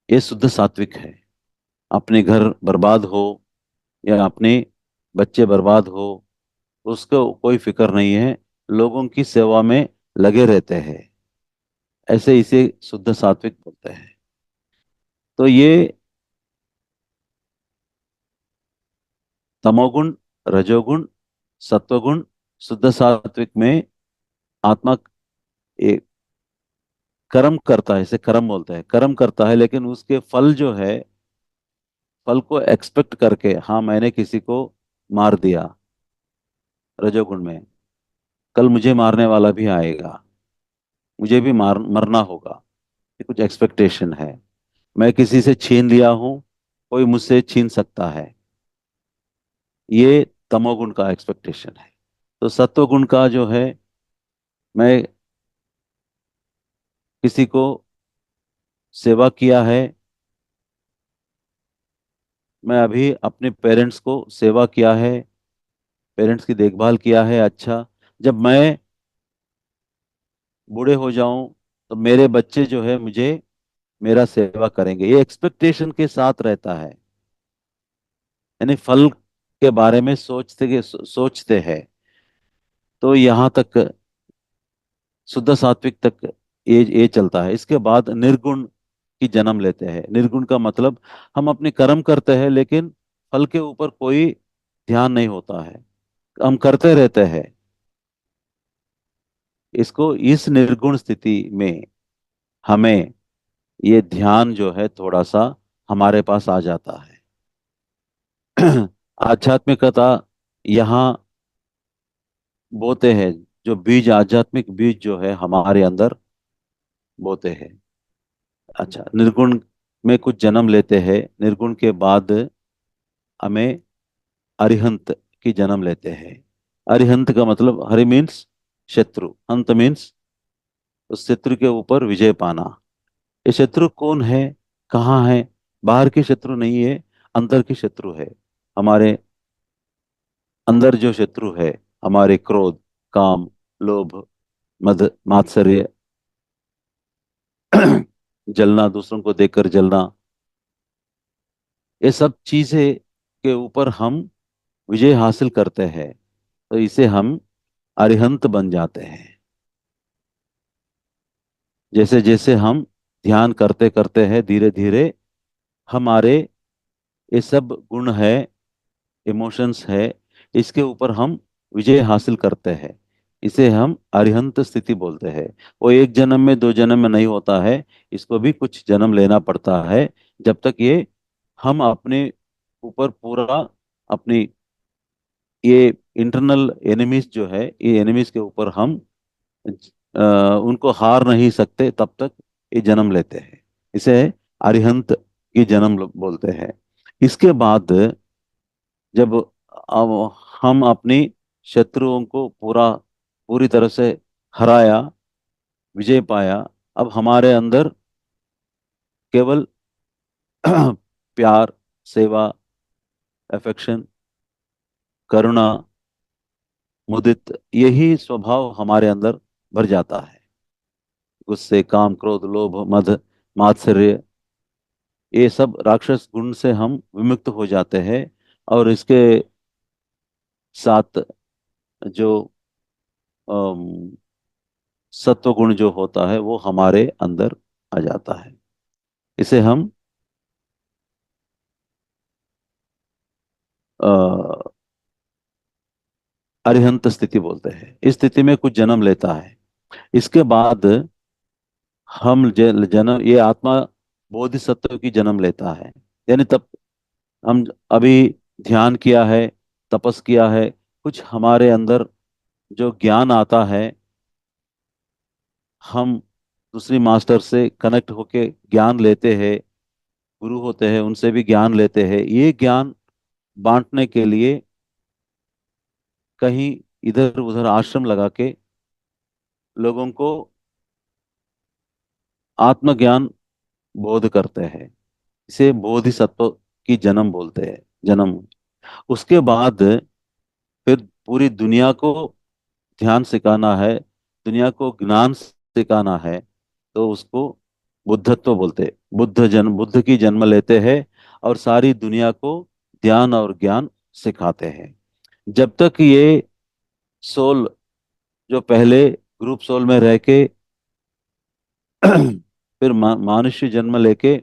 Speaker 1: ये शुद्ध सात्विक है। अपने घर बर्बाद हो या अपने बच्चे बर्बाद हो, उसको कोई फिक्र नहीं है। लोगों की सेवा में लगे रहते हैं। ऐसे इसे शुद्ध सात्विक बोलते हैं। तो ये तमोगुण, रजोगुण, सत्वगुण, शुद्ध सात्विक में आत्मा एक कर्म करता है। इसे कर्म बोलते हैं। कर्म करता है लेकिन उसके फल जो है, फल को एक्सपेक्ट करके, हाँ मैंने किसी को मार दिया रजोगुण में, कल मुझे मारने वाला भी आएगा, मुझे भी मरना होगा। ये कुछ एक्सपेक्टेशन है। मैं किसी से छीन लिया हूं, कोई मुझसे छीन सकता है। ये तमोगुण का एक्सपेक्टेशन है। तो सत्वगुण का जो है, मैं किसी को सेवा किया है, मैं अभी अपने पेरेंट्स को सेवा किया है, पेरेंट्स की देखभाल किया है। अच्छा, जब मैं बूढ़े हो जाऊं तो मेरे बच्चे जो है मुझे मेरा सेवा करेंगे, ये एक्सपेक्टेशन के साथ रहता है। यानी फल के बारे में सोचते हैं। तो यहाँ तक शुद्ध सात्विक तक ये चलता है। इसके बाद निर्गुण की जन्म लेते हैं। निर्गुण का मतलब हम अपने कर्म करते हैं लेकिन फल के ऊपर कोई ध्यान नहीं होता है, हम करते रहते हैं। इसको इस निर्गुण स्थिति में हमें ये ध्यान जो है थोड़ा सा हमारे पास आ जाता है। आध्यात्मिकता यहाँ बोते हैं, जो बीज, आध्यात्मिक बीज जो है हमारे अंदर बोते हैं। अच्छा, निर्गुण में कुछ जन्म लेते हैं। निर्गुण के बाद हमें अरिहंत की जन्म लेते हैं। अरिहंत का मतलब, हरि मीन्स शत्रु, हंत मीन्स उस शत्रु के ऊपर विजय पाना। ये शत्रु कौन है, कहाँ है? बाहर की शत्रु नहीं है, अंदर की शत्रु है। हमारे अंदर जो शत्रु है, हमारे क्रोध, काम, लोभ, मद मात्सर्य, जलना, दूसरों को देखकर जलना, ये सब चीजें के ऊपर हम विजय हासिल करते हैं। तो इसे हम अरिहंत बन जाते हैं। जैसे जैसे हम ध्यान करते करते हैं, धीरे धीरे हमारे ये सब गुण है, इमोशंस है, इसके ऊपर हम विजय हासिल करते हैं। इसे हम अरिहंत स्थिति बोलते हैं। वो एक जन्म में, दो जन्म में नहीं होता है। इसको भी कुछ जन्म लेना पड़ता है, जब तक ये हम अपने ऊपर पूरा अपनी ये इंटरनल एनिमीज जो है, ये एनिमीज के ऊपर हम उनको हार नहीं सकते, तब तक ये जन्म लेते हैं। इसे अरिहंत की जन्म बोलते हैं। इसके बाद जब अब हम अपनी शत्रुओं को पूरी तरह से हराया, विजय पाया, अब हमारे अंदर केवल प्यार, सेवा, अफेक्शन, करुणा, मुदित, यही स्वभाव हमारे अंदर भर जाता है। गुस्से, काम, क्रोध, लोभ, मद मात्सर्य, ये सब राक्षस गुण से हम विमुक्त हो जाते हैं। और इसके साथ जो अम, सत्व गुण जो होता है वो हमारे अंदर आ जाता है। इसे हम अ, अरिहंत स्थिति बोलते हैं। इस स्थिति में कुछ जन्म लेता है। इसके बाद हम जन्म, ये आत्मा बोधिसत्व की जन्म लेता है। यानी तब हम अभी ध्यान किया है, तपस किया है, कुछ हमारे अंदर जो ज्ञान आता है, हम दूसरी मास्टर से कनेक्ट होके ज्ञान लेते हैं, गुरु होते हैं उनसे भी ज्ञान लेते हैं। ये ज्ञान बांटने के लिए कहीं इधर उधर आश्रम लगा के लोगों को आत्मज्ञान बोध करते हैं। इसे बोधिसत्व की जन्म बोलते हैं, जन्म। उसके बाद फिर पूरी दुनिया को ध्यान सिखाना है, दुनिया को ज्ञान सिखाना है, तो उसको बुद्धत्व बोलते हैं। बुद्ध की जन्म लेते हैं और सारी दुनिया को ध्यान और ज्ञान सिखाते हैं। जब तक ये सोल जो पहले ग्रुप सोल में रह के फिर मानुष्य जन्म लेके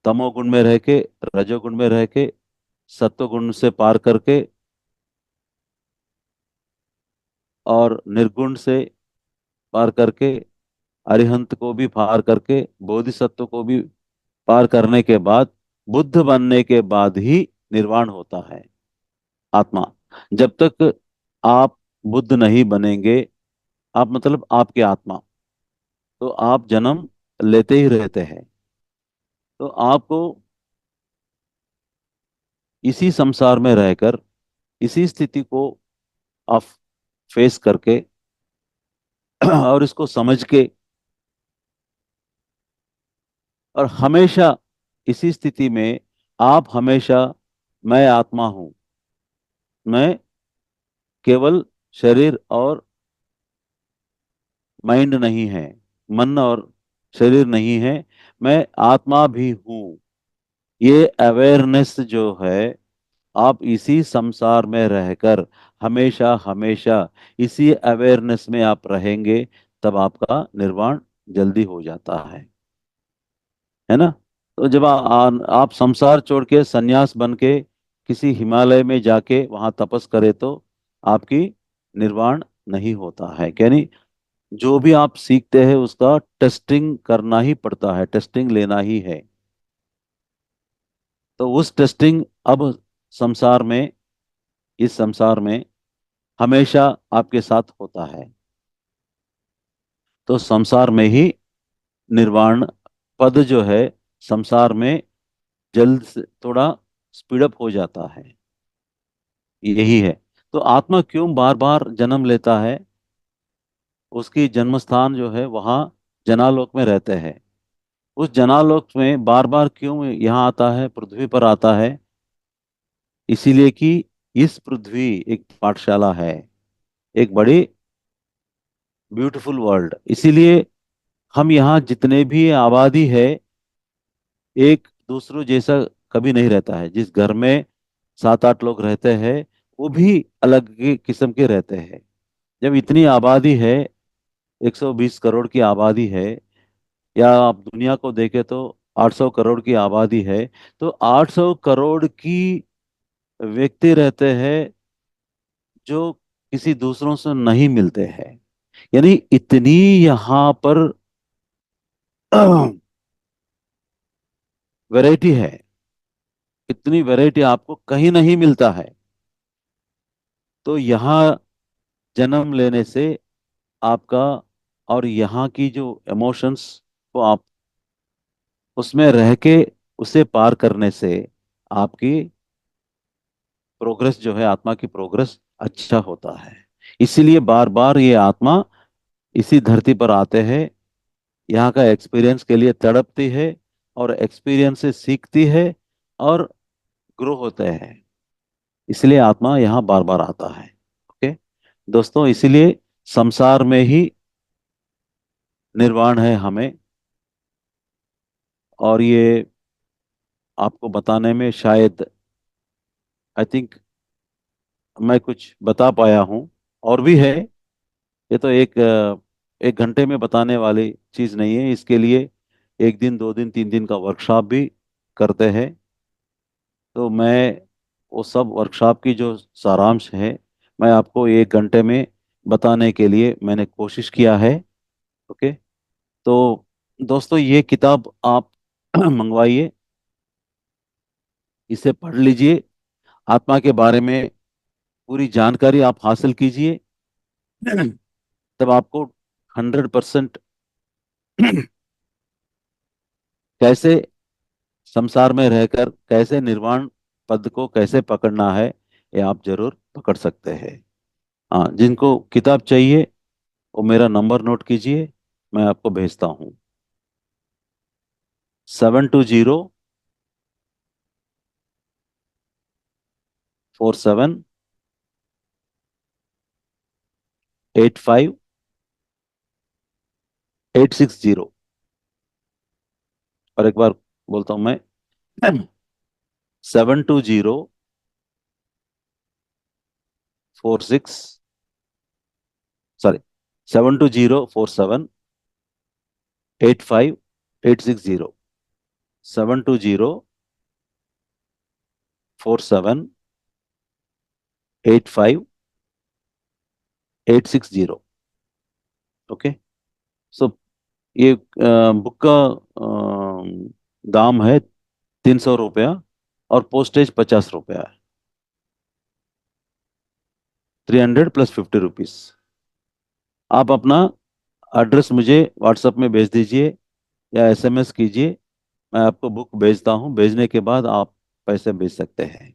Speaker 1: तमोगुण में रह के, रजोगुण में रह के, सत्वगुण से पार करके और निर्गुण से पार करके, अरिहंत को भी पार करके, बोधिसत्व को भी पार करने के बाद, बुद्ध बनने के बाद ही निर्वाण होता है आत्मा। जब तक आप बुद्ध नहीं बनेंगे, आप मतलब आपकी आत्मा, तो आप जन्म लेते ही रहते हैं। तो आपको इसी संसार में रहकर इसी स्थिति को आप फेस करके और इसको समझ के, और हमेशा इसी स्थिति में आप हमेशा मैं आत्मा हूं, मैं केवल शरीर और माइंड नहीं है, मन और शरीर नहीं है, मैं आत्मा भी हूं। ये अवेयरनेस जो है, आप इसी संसार में रहकर हमेशा हमेशा इसी अवेयरनेस में आप रहेंगे, तब आपका निर्वाण जल्दी हो जाता है ना। तो जब आप संसार छोड़ के सन्यास बन के किसी हिमालय में जाके वहां तपस करे तो आपकी निर्वाण नहीं होता है। यानी जो भी आप सीखते हैं उसका टेस्टिंग करना ही पड़ता है, टेस्टिंग लेना ही है। तो उस टेस्टिंग अब संसार में, इस संसार में हमेशा आपके साथ होता है। तो संसार में ही निर्वाण पद जो है संसार में जल्द से थोड़ा स्पीडअप हो जाता है। यही है। तो आत्मा क्यों बार बार जन्म लेता है? उसकी जन्म स्थान जो है वहाँ जनालोक में रहते हैं। उस जनालोक में बार बार क्यों यहाँ आता है, पृथ्वी पर आता है? इसीलिए कि इस पृथ्वी एक पाठशाला है, एक बड़ी ब्यूटीफुल वर्ल्ड। इसीलिए हम यहाँ जितने भी आबादी है, एक दूसरों जैसा कभी नहीं रहता है। जिस घर में 7-8 लोग रहते हैं, वो भी अलग किस्म के रहते हैं। जब इतनी आबादी है, 120 करोड़ की आबादी है, या आप दुनिया को देखें तो 800 करोड़ की आबादी है, तो 800 करोड़ की व्यक्ति रहते हैं जो किसी दूसरों से नहीं मिलते हैं। यानी इतनी यहाँ पर वैरायटी है, इतनी वैरायटी आपको कहीं नहीं मिलता है। तो यहाँ जन्म लेने से आपका, और यहाँ की जो इमोशंस को आप उसमें रह के उसे पार करने से आपकी प्रोग्रेस जो है, आत्मा की प्रोग्रेस अच्छा होता है। इसीलिए बार बार ये आत्मा इसी धरती पर आते हैं, यहाँ का एक्सपीरियंस के लिए तड़पती है, और एक्सपीरियंस से सीखती है और ग्रो होते हैं। इसलिए आत्मा यहाँ बार बार आता है। ओके दोस्तों, इसीलिए संसार में ही निर्वाण है हमें। और ये आपको बताने में शायद, आई थिंक, मैं कुछ बता पाया हूँ। और भी है, ये तो एक घंटे में बताने वाली चीज नहीं है। इसके लिए एक दिन, 2 दिन, 3 दिन का वर्कशॉप भी करते हैं। तो मैं वो सब वर्कशॉप की जो सारांश है, मैं आपको 1 घंटे में बताने के लिए मैंने कोशिश किया है। ओके। तो दोस्तों, ये किताब आप मंगवाइए, इसे पढ़ लीजिए, आत्मा के बारे में पूरी जानकारी आप हासिल कीजिए। तब आपको 100% कैसे संसार में रहकर कैसे निर्वाण पद को कैसे पकड़ना है, ये आप जरूर पकड़ सकते हैं। हाँ, जिनको किताब चाहिए वो मेरा नंबर नोट कीजिए, मैं आपको भेजता हूँ। 7204785860। और एक बार बोलता हूँ मैं, 72046, सॉरी, 72047855860। 72047855860। ओके। सो ये बुक का दाम है 300 रुपया, और पोस्टेज 50 रुपया है। 300 + 50 रुपीज। आप अपना एड्रेस मुझे व्हाट्सएप में भेज दीजिए या एसएमएस कीजिए, मैं आपको बुक भेजता हूँ। भेजने के बाद आप पैसे भेज सकते हैं।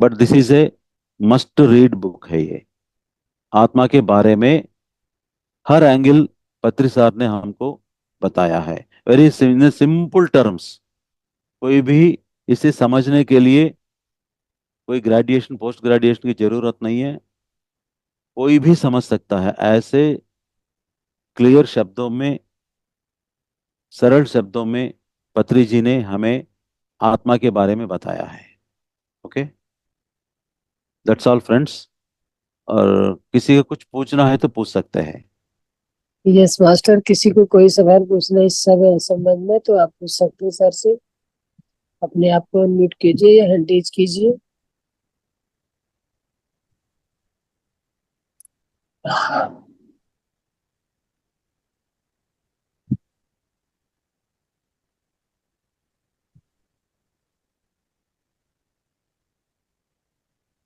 Speaker 1: But this is a must read book है ये। आत्मा के बारे में हर एंगल पत्री साहब ने हमको बताया है, वेरी सिंपल टर्म्स। कोई भी इसे समझने के लिए कोई ग्रेजुएशन, पोस्ट ग्रेजुएशन की जरूरत नहीं है। कोई भी समझ सकता है, ऐसे क्लियर शब्दों में, सरल शब्दों में पत्री जी ने हमें आत्मा के बारे में बताया है। Okay, that's all friends. और किसी को कुछ पूछना है तो पूछ सकते हैं।
Speaker 2: यस मास्टर, किसी को कोई सवाल पूछना है इस सब संबंध में तो आप पूछ सकते हैं सर से। अपने आप को अनम्यूट कीजिए या हैंड रेज कीजिए।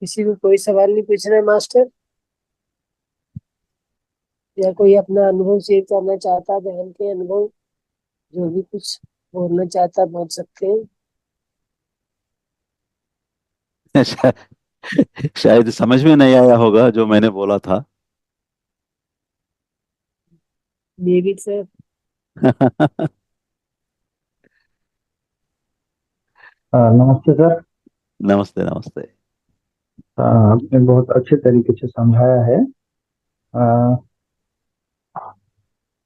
Speaker 2: किसी को कोई सवाल नहीं पूछना है मास्टर, या कोई अपना अनुभव शेयर करना चाहता है, बहन के अनुभव जो भी कुछ बोलना चाहता है बोल सकते हैं।
Speaker 1: शायद समझ में नहीं आया होगा जो मैंने बोला था।
Speaker 2: May be sir.
Speaker 3: नमस्ते सर।
Speaker 1: नमस्ते, नमस्ते।
Speaker 3: आपने बहुत अच्छे तरीके से समझाया है। अ,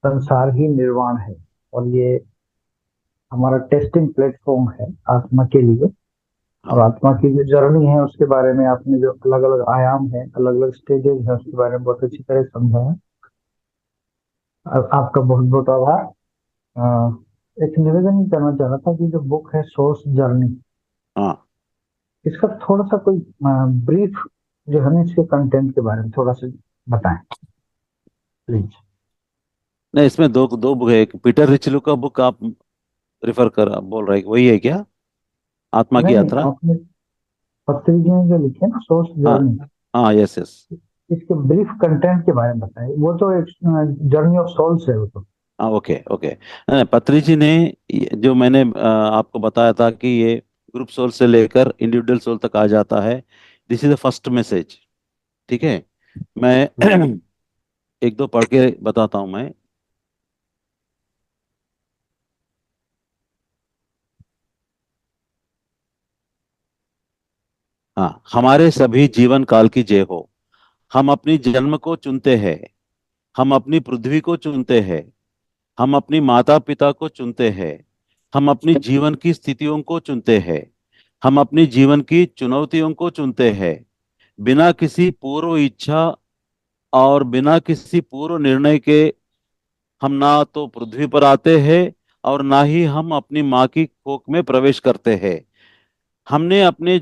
Speaker 3: संसार ही निर्वाण है, और ये हमारा टेस्टिंग प्लेटफॉर्म है आत्मा के लिए। और
Speaker 1: हाँ,
Speaker 3: आत्मा की जो जर्नी है उसके बारे में आपने जो अलग अलग आयाम है, अलग अलग स्टेजेस है, उसके बारे में बहुत अच्छी तरह समझाया। आपका बहुत बहुत आभार। एक निवेदन करना चाह रहा था कि जो बुक है सोर्स जर्नी,
Speaker 1: हाँ।
Speaker 3: इसका थोड़ा सा कोई ब्रीफ जो है ना, इसके कंटेंट के बारे में थोड़ा सा बताएं प्लीज।
Speaker 1: नहीं, इसमें दो दो बुक है। एक पीटर रिचलू का बुक आप रिफर कर बोल रहे हैं, वही है क्या, आत्मा की
Speaker 3: नहीं नहीं,
Speaker 1: यात्रा?
Speaker 3: आपने पत्री जी ने जो लिखे ना सोर्स
Speaker 1: हाँ,
Speaker 3: जर्नी,
Speaker 1: हाँ, यस, यस।
Speaker 3: इसके ब्रीफ कंटेंट के बारे में बताएं। वो तो एक जर्नी ऑफ सोल्स है वो तो।
Speaker 1: हाँ, ओके, ओके। नहीं, पत्री जी ने जो मैंने आपको बताया था कि ये ग्रुप सोल से लेकर इंडिविजुअल सोल तक आ जाता है। This is the first message. ठीक है। मैं एक दो पढ़ के बताता हूं मैं। हाँ, हमारे सभी जीवन काल की जय हो। हम अपनी जन्म को चुनते हैं, हम अपनी पृथ्वी को चुनते हैं, हम अपनी माता पिता को चुनते हैं, हम अपनी जीवन की स्थितियों को चुनते हैं, हम अपनी जीवन की चुनौतियों को चुनते हैं, बिना किसी पूर्व इच्छा और बिना किसी पूर्व निर्णय के हम ना तो पृथ्वी पर आते हैं और ना ही हम अपनी माँ की कोख में प्रवेश करते हैं। हमने अपने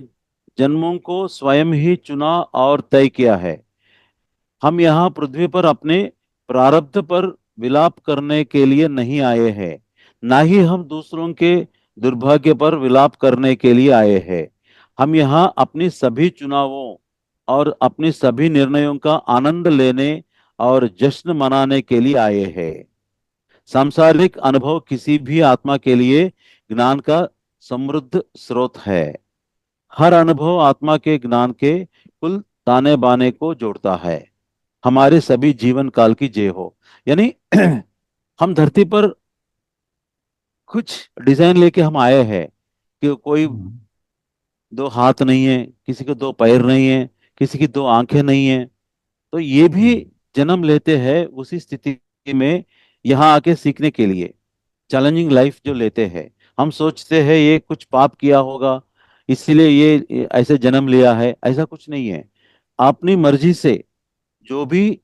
Speaker 1: जन्मों को स्वयं ही चुना और तय किया है। हम यहाँ पृथ्वी पर अपने प्रारब्ध पर विलाप करने के लिए नहीं आए हैं, ना ही हम दूसरों के दुर्भाग्य पर विलाप करने के लिए आए हैं। हम यहाँ अपनी सभी चुनावों और अपनी सभी निर्णयों का आनंद लेने और जश्न मनाने के लिए आए हैं। सांसारिक अनुभव किसी भी आत्मा के लिए ज्ञान का समृद्ध स्रोत है। हर अनुभव आत्मा के ज्ञान के कुल ताने बाने को जोड़ता है। हमारे सभी जीवन काल की जय हो। यानी हम धरती पर कुछ डिजाइन लेके हम आए हैं कि कोई दो हाथ नहीं है, किसी के दो पैर नहीं है, किसी की दो आंखें नहीं है। तो ये भी जन्म लेते हैं उसी स्थिति में, यहाँ आके सीखने के लिए, चैलेंजिंग लाइफ जो लेते हैं। हम सोचते हैं ये कुछ पाप किया होगा इसीलिए ये ऐसे जन्म लिया है, ऐसा कुछ नहीं है। अपनी मर्जी से जो भी,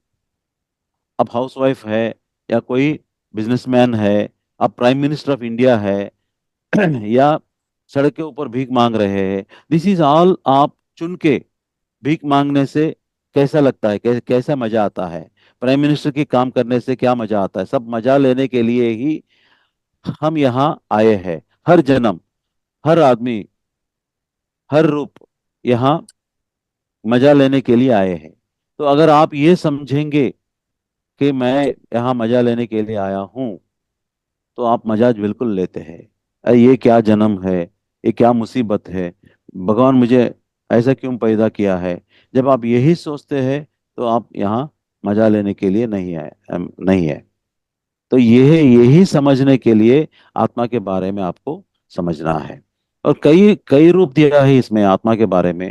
Speaker 1: अब हाउसवाइफ है या कोई बिजनेसमैन है, अब प्राइम मिनिस्टर ऑफ इंडिया है, या सड़क के ऊपर भीख मांग रहे हैं, दिस इज ऑल आप चुन के भीख मांगने से कैसा लगता है, कैसा मजा आता है, प्राइम मिनिस्टर की काम करने से क्या मजा आता है, सब मजा लेने के लिए ही हम यहाँ आए हैं। हर जन्म, हर आदमी, हर रूप यहाँ मजा लेने के लिए आए हैं। तो अगर आप ये समझेंगे कि मैं यहाँ मजा लेने के लिए आया हूँ, तो आप मजाज बिल्कुल लेते हैं। ये क्या जन्म है, ये क्या मुसीबत है, भगवान मुझे ऐसा क्यों पैदा किया है। जब आप यही सोचते हैं तो आप यहाँ मजा लेने के लिए नहीं आए, नहीं है। तो ये यही समझने के लिए आत्मा के बारे में आपको समझना है। और कई कई रूप दिया है इसमें आत्मा के बारे में।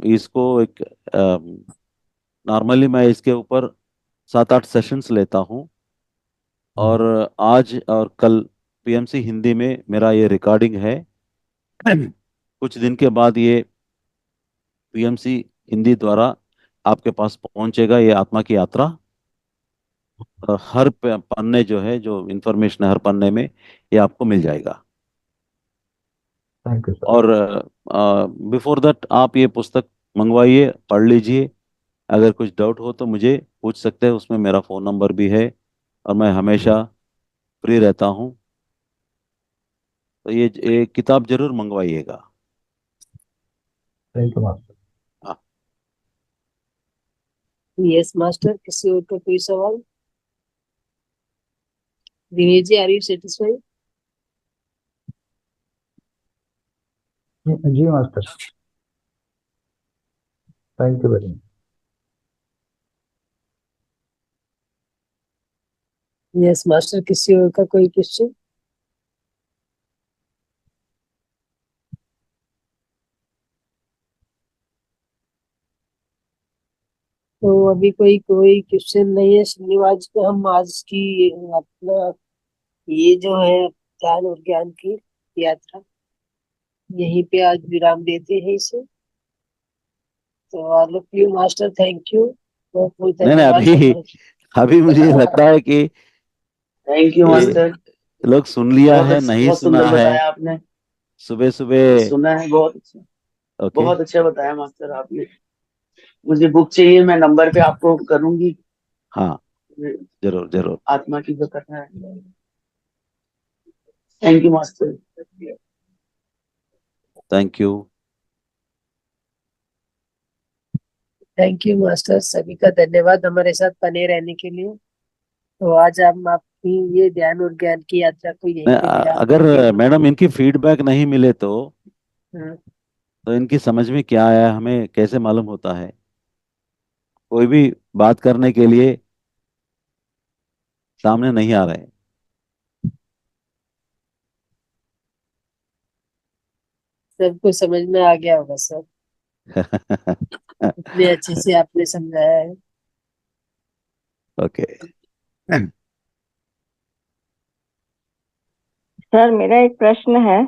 Speaker 1: इसको एक, नॉर्मली मैं इसके ऊपर 7-8 सेशंस लेता हूँ। और आज और कल पीएमसी हिंदी में मेरा ये रिकॉर्डिंग है। कुछ दिन के बाद ये पीएमसी हिंदी द्वारा आपके पास पहुंचेगा, ये आत्मा की यात्रा। और हर पन्ने जो है, जो इंफॉर्मेशन है हर पन्ने में, ये आपको मिल जाएगा।
Speaker 3: Thank you sir.
Speaker 1: और बिफोर दैट आप ये पुस्तक मंगवाइए, पढ़ लीजिए। अगर कुछ डाउट हो तो मुझे पूछ सकते हैं, उसमें मेरा फ़ोन नंबर भी है और मैं हमेशा फ्री रहता हूँ। तो ये किताब जरूर मंगवाइएगा।
Speaker 3: Thank you master.
Speaker 1: हाँ।
Speaker 2: यस मास्टर, किसी और का कोई सवाल? Dinesh ji, are you satisfied?
Speaker 3: जी master, thank you very much.
Speaker 2: Yes master, किसी और का कोई क्वेश्चन? तो अभी कोई कोई क्वेश्चन नहीं है। श्रीनिवास को हम आज की अपना ये जो है ज्ञान और ज्ञान की यात्रा यहीं पे आज विराम देते हैं इसे। तो all of you master, thank you, बहुत बहुत
Speaker 1: नहीं नहीं,
Speaker 2: धन्यवाद
Speaker 1: अभी
Speaker 2: हमारे।
Speaker 1: अभी मुझे लगता है कि
Speaker 4: थैंक यू
Speaker 1: ये
Speaker 4: मास्टर।
Speaker 1: लोग सुन लिया
Speaker 4: बहुत
Speaker 1: है,
Speaker 4: अच्छा,
Speaker 1: नहीं
Speaker 4: बहुत
Speaker 1: सुना
Speaker 4: सुंदर
Speaker 1: है।
Speaker 4: बताया आपने।
Speaker 1: सुबह सुबह।
Speaker 4: सुना है, बहुत अच्छा।
Speaker 1: ओके।
Speaker 4: बहुत अच्छा बताया मास्टर आपने। मुझे बुक चाहिए, मैं नंबर पे आपको करूंगी।
Speaker 1: हाँ, जरूर जरूर।
Speaker 4: आत्मा की जो कथा है। Thank you master.
Speaker 1: Thank you.
Speaker 2: Thank you master, सभी का धन्यवाद हमारे साथ बने रहने के लिए। तो आज हम आपकी ये ध्यान और ज्ञान की यात्रा को यहीं पे विराम
Speaker 1: अगर
Speaker 2: देते हैं।
Speaker 1: मैडम इनकी फीडबैक नहीं मिले
Speaker 2: हाँ,
Speaker 1: तो इनकी समझ में क्या आया हमें कैसे मालूम होता है। कोई भी बात करने के लिए सामने नहीं आ रहे।
Speaker 2: सबको समझ में आ गया होगा सर, इतने अच्छे से आपने समझाया है।
Speaker 1: ओके।
Speaker 5: सर मेरा एक प्रश्न है।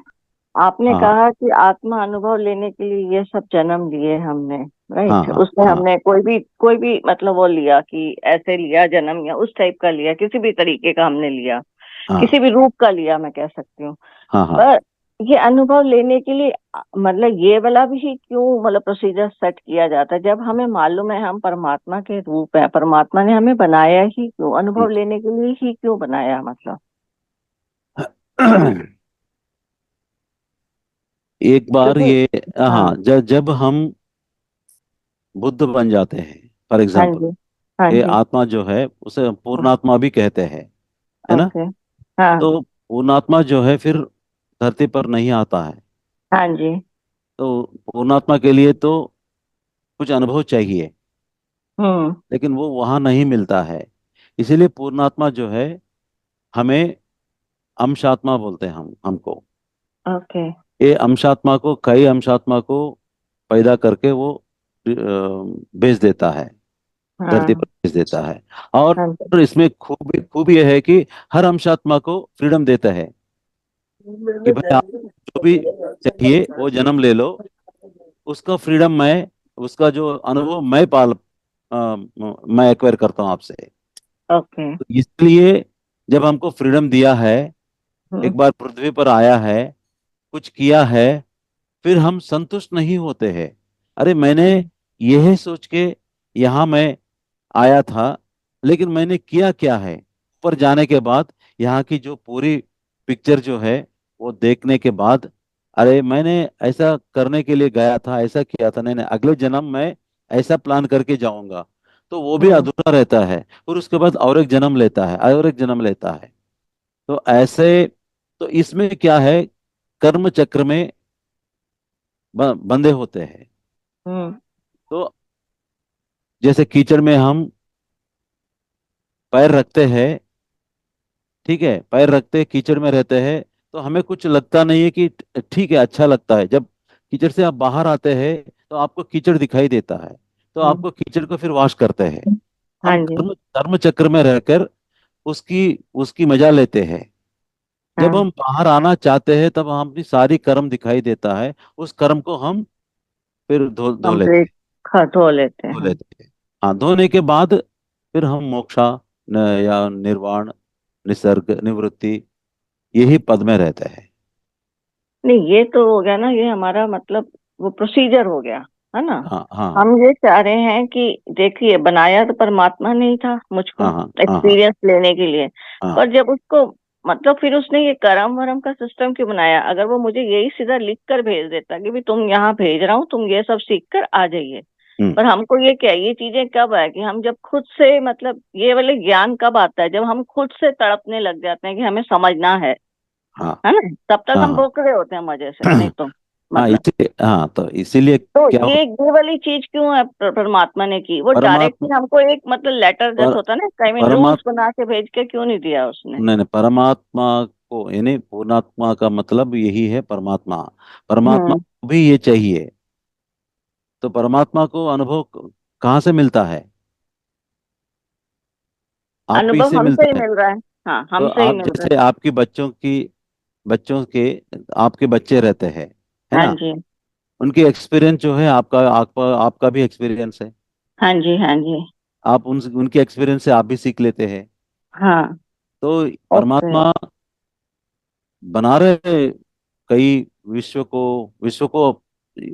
Speaker 5: आपने
Speaker 1: हाँ
Speaker 5: कहा कि आत्मा अनुभव लेने के लिए ये सब जन्म लिए हमने,
Speaker 1: हाँ
Speaker 5: राइट?
Speaker 1: हाँ
Speaker 5: उसमें
Speaker 1: हाँ
Speaker 5: हमने कोई भी मतलब वो लिया कि ऐसे लिया जन्म, या उस टाइप का लिया, किसी भी तरीके का हमने लिया,
Speaker 1: हाँ
Speaker 5: किसी भी रूप का लिया, मैं कह सकती हूँ।
Speaker 1: हाँ हाँ।
Speaker 5: पर ये अनुभव लेने के लिए मतलब ये वाला भी ही क्यों, मतलब प्रोसीजर सेट किया जाता है, जब हमें मालूम है हम परमात्मा के रूप है, परमात्मा ने हमें बनाया ही क्यों, अनुभव लेने के लिए ही क्यों बनाया, मतलब?
Speaker 1: एक बार
Speaker 5: क्योंकि
Speaker 1: ये,
Speaker 5: हाँ,
Speaker 1: हाँ, जब जब हम बुद्ध बन जाते हैं, फॉर
Speaker 5: हाँ
Speaker 1: एग्जाम्पल,
Speaker 5: जी, हाँ
Speaker 1: ये
Speaker 5: जी,
Speaker 1: आत्मा जो है उसे पूर्णात्मा भी कहते हैं, है ना?
Speaker 5: ओके, हाँ,
Speaker 1: तो पूर्णात्मा जो है फिर धरती पर नहीं आता है।
Speaker 5: हाँ जी,
Speaker 1: तो पूर्णात्मा के लिए तो कुछ अनुभव चाहिए,
Speaker 5: हम्म,
Speaker 1: लेकिन वो वहां नहीं मिलता है। इसीलिए पूर्णात्मा जो है, हमें अंशात्मा बोलते हैं हम हमको।
Speaker 5: ओके,
Speaker 1: ये अंशात्मा को, कई अंशात्मा को पैदा करके वो भेज देता है, धरती
Speaker 5: हाँ,
Speaker 1: पर भेज देता है। और
Speaker 5: हाँ जी,
Speaker 1: इसमें खूब ये है कि हर अंशात्मा को फ्रीडम देता है कि भाई आप जो भी चाहिए वो जन्म ले लो, उसका फ्रीडम मैं, उसका जो अनुभव मैं मैं एक्वायर करता हूँ आपसे।
Speaker 5: ओके,
Speaker 1: तो इसलिए जब हमको फ्रीडम दिया है,
Speaker 5: हम्म,
Speaker 1: एक बार पृथ्वी पर आया है, कुछ किया है, फिर हम संतुष्ट नहीं होते हैं। अरे मैंने यह सोच के यहाँ मैं आया था, लेकिन मैंने किया क्या है? ऊपर जाने के बाद यहाँ की जो पूरी पिक्चर जो है वो देखने के बाद, अरे मैंने ऐसा करने के लिए गया था, ऐसा किया था, नहीं नहीं, अगले जन्म में ऐसा प्लान करके जाऊंगा। तो वो भी
Speaker 5: हम्म,
Speaker 1: अधूरा रहता है, और उसके बाद और एक जन्म लेता है, और एक जन्म लेता है। तो ऐसे, तो इसमें क्या है, कर्म चक्र में बंधे होते हैं।
Speaker 5: हम्म,
Speaker 1: तो जैसे कीचड़ में हम पैर रखते हैं, ठीक है, पैर रखते कीचड़ में रहते हैं, तो हमें कुछ लगता नहीं है कि ठीक है, अच्छा लगता है। जब कीचड़ से आप बाहर आते हैं तो आपको कीचड़ दिखाई देता है, तो
Speaker 5: हम्म,
Speaker 1: आपको कीचड़ को फिर वॉश करते हैं।
Speaker 5: हाँ
Speaker 1: हम
Speaker 5: जी,
Speaker 1: कर्म कर्म चक्र में रहकर उसकी उसकी मजा लेते हैं। जब
Speaker 5: हाँ,
Speaker 1: हम बाहर आना चाहते हैं तब हम अपनी सारी कर्म दिखाई देता है, उस कर्म को हम फिर धो धो लेते
Speaker 5: कंप्लीट
Speaker 1: हैं,
Speaker 5: धो लेते
Speaker 1: धो
Speaker 5: हैं।
Speaker 1: लेते हैं। हाँ, धोने के बाद फिर हम मोक्षा या निर्वाण, निसर्ग, निवृत्ति, यही पद में रहते हैं।
Speaker 5: नहीं, ये तो हो गया ना, ये हमारा मतलब वो प्रोसीजर हो गया, है ना?
Speaker 1: हाँ हाँ
Speaker 5: हम ये चाह रहे हैं कि देखिए, बनाया तो परमात्मा ने ही था मुझको
Speaker 1: हाँ हाँ हाँ हाँ
Speaker 5: एक्सपीरियंस लेने के लिए।
Speaker 1: हाँ
Speaker 5: पर जब उसको मतलब फिर उसने ये करम वरम का सिस्टम क्यों बनाया? अगर वो मुझे यही सीधा लिख कर भेज देता कि भी तुम यहाँ भेज रहा हूँ, तुम ये सब सीख कर आ जाइए।
Speaker 1: हम्म,
Speaker 5: पर हमको ये क्या, ये चीजें कब है कि हम जब खुद से, मतलब ये वाले ज्ञान कब आता है, जब हम खुद से तड़पने लग जाते हैं कि हमें समझना
Speaker 1: हाँ
Speaker 5: है ना? तब तक हम
Speaker 1: हाँ
Speaker 5: भोग रहे होते हैं मजे से, नहीं
Speaker 1: हाँ
Speaker 5: तो
Speaker 1: हाँ,
Speaker 5: मतलब।
Speaker 1: इसीलिए, हाँ, तो इसीलिए
Speaker 5: तो
Speaker 1: क्या हो,
Speaker 5: ये वाली चीज क्यों है परमात्मा ने की? वो डायरेक्टली
Speaker 1: परमात्मा,
Speaker 5: हमको एक मतलब लेटर जैसा
Speaker 1: पर
Speaker 5: होता है ना, आई मीन रूल्स
Speaker 1: परमात्मा,
Speaker 5: बना के भेज के क्यों नहीं दिया उसने?
Speaker 1: नहीं नहीं, परमात्मा को, यानी पूर्णात्मा का मतलब यही है, परमात्मा। परमात्मा
Speaker 5: हम्म,
Speaker 1: को भी ये चाहिए। तो परमात्मा को अनुभव कहाँ से मिलता है? आप ही
Speaker 5: अनुभव
Speaker 1: से
Speaker 5: हमसे ही
Speaker 1: मिलता है।
Speaker 5: मिल रहा है। हाँ,
Speaker 1: तो
Speaker 5: हमसे ही
Speaker 1: आप
Speaker 5: मिल रहा
Speaker 1: जैसे आपकी बच्चों के, आपके बच्चे रहते हैं, है
Speaker 5: है। हाँ
Speaker 1: ना?
Speaker 5: जी,
Speaker 1: उनकी एक्सपीरियंस जो है, आपका भी एक्सपीरियंस है।
Speaker 5: हाँ जी, हाँ जी,
Speaker 1: आप उनके एक्सपीरियंस से आप भी सीख लेते हैं।
Speaker 5: हाँ,
Speaker 1: तो
Speaker 5: ओके,
Speaker 1: परमात्मा बना रहे कई विश्व को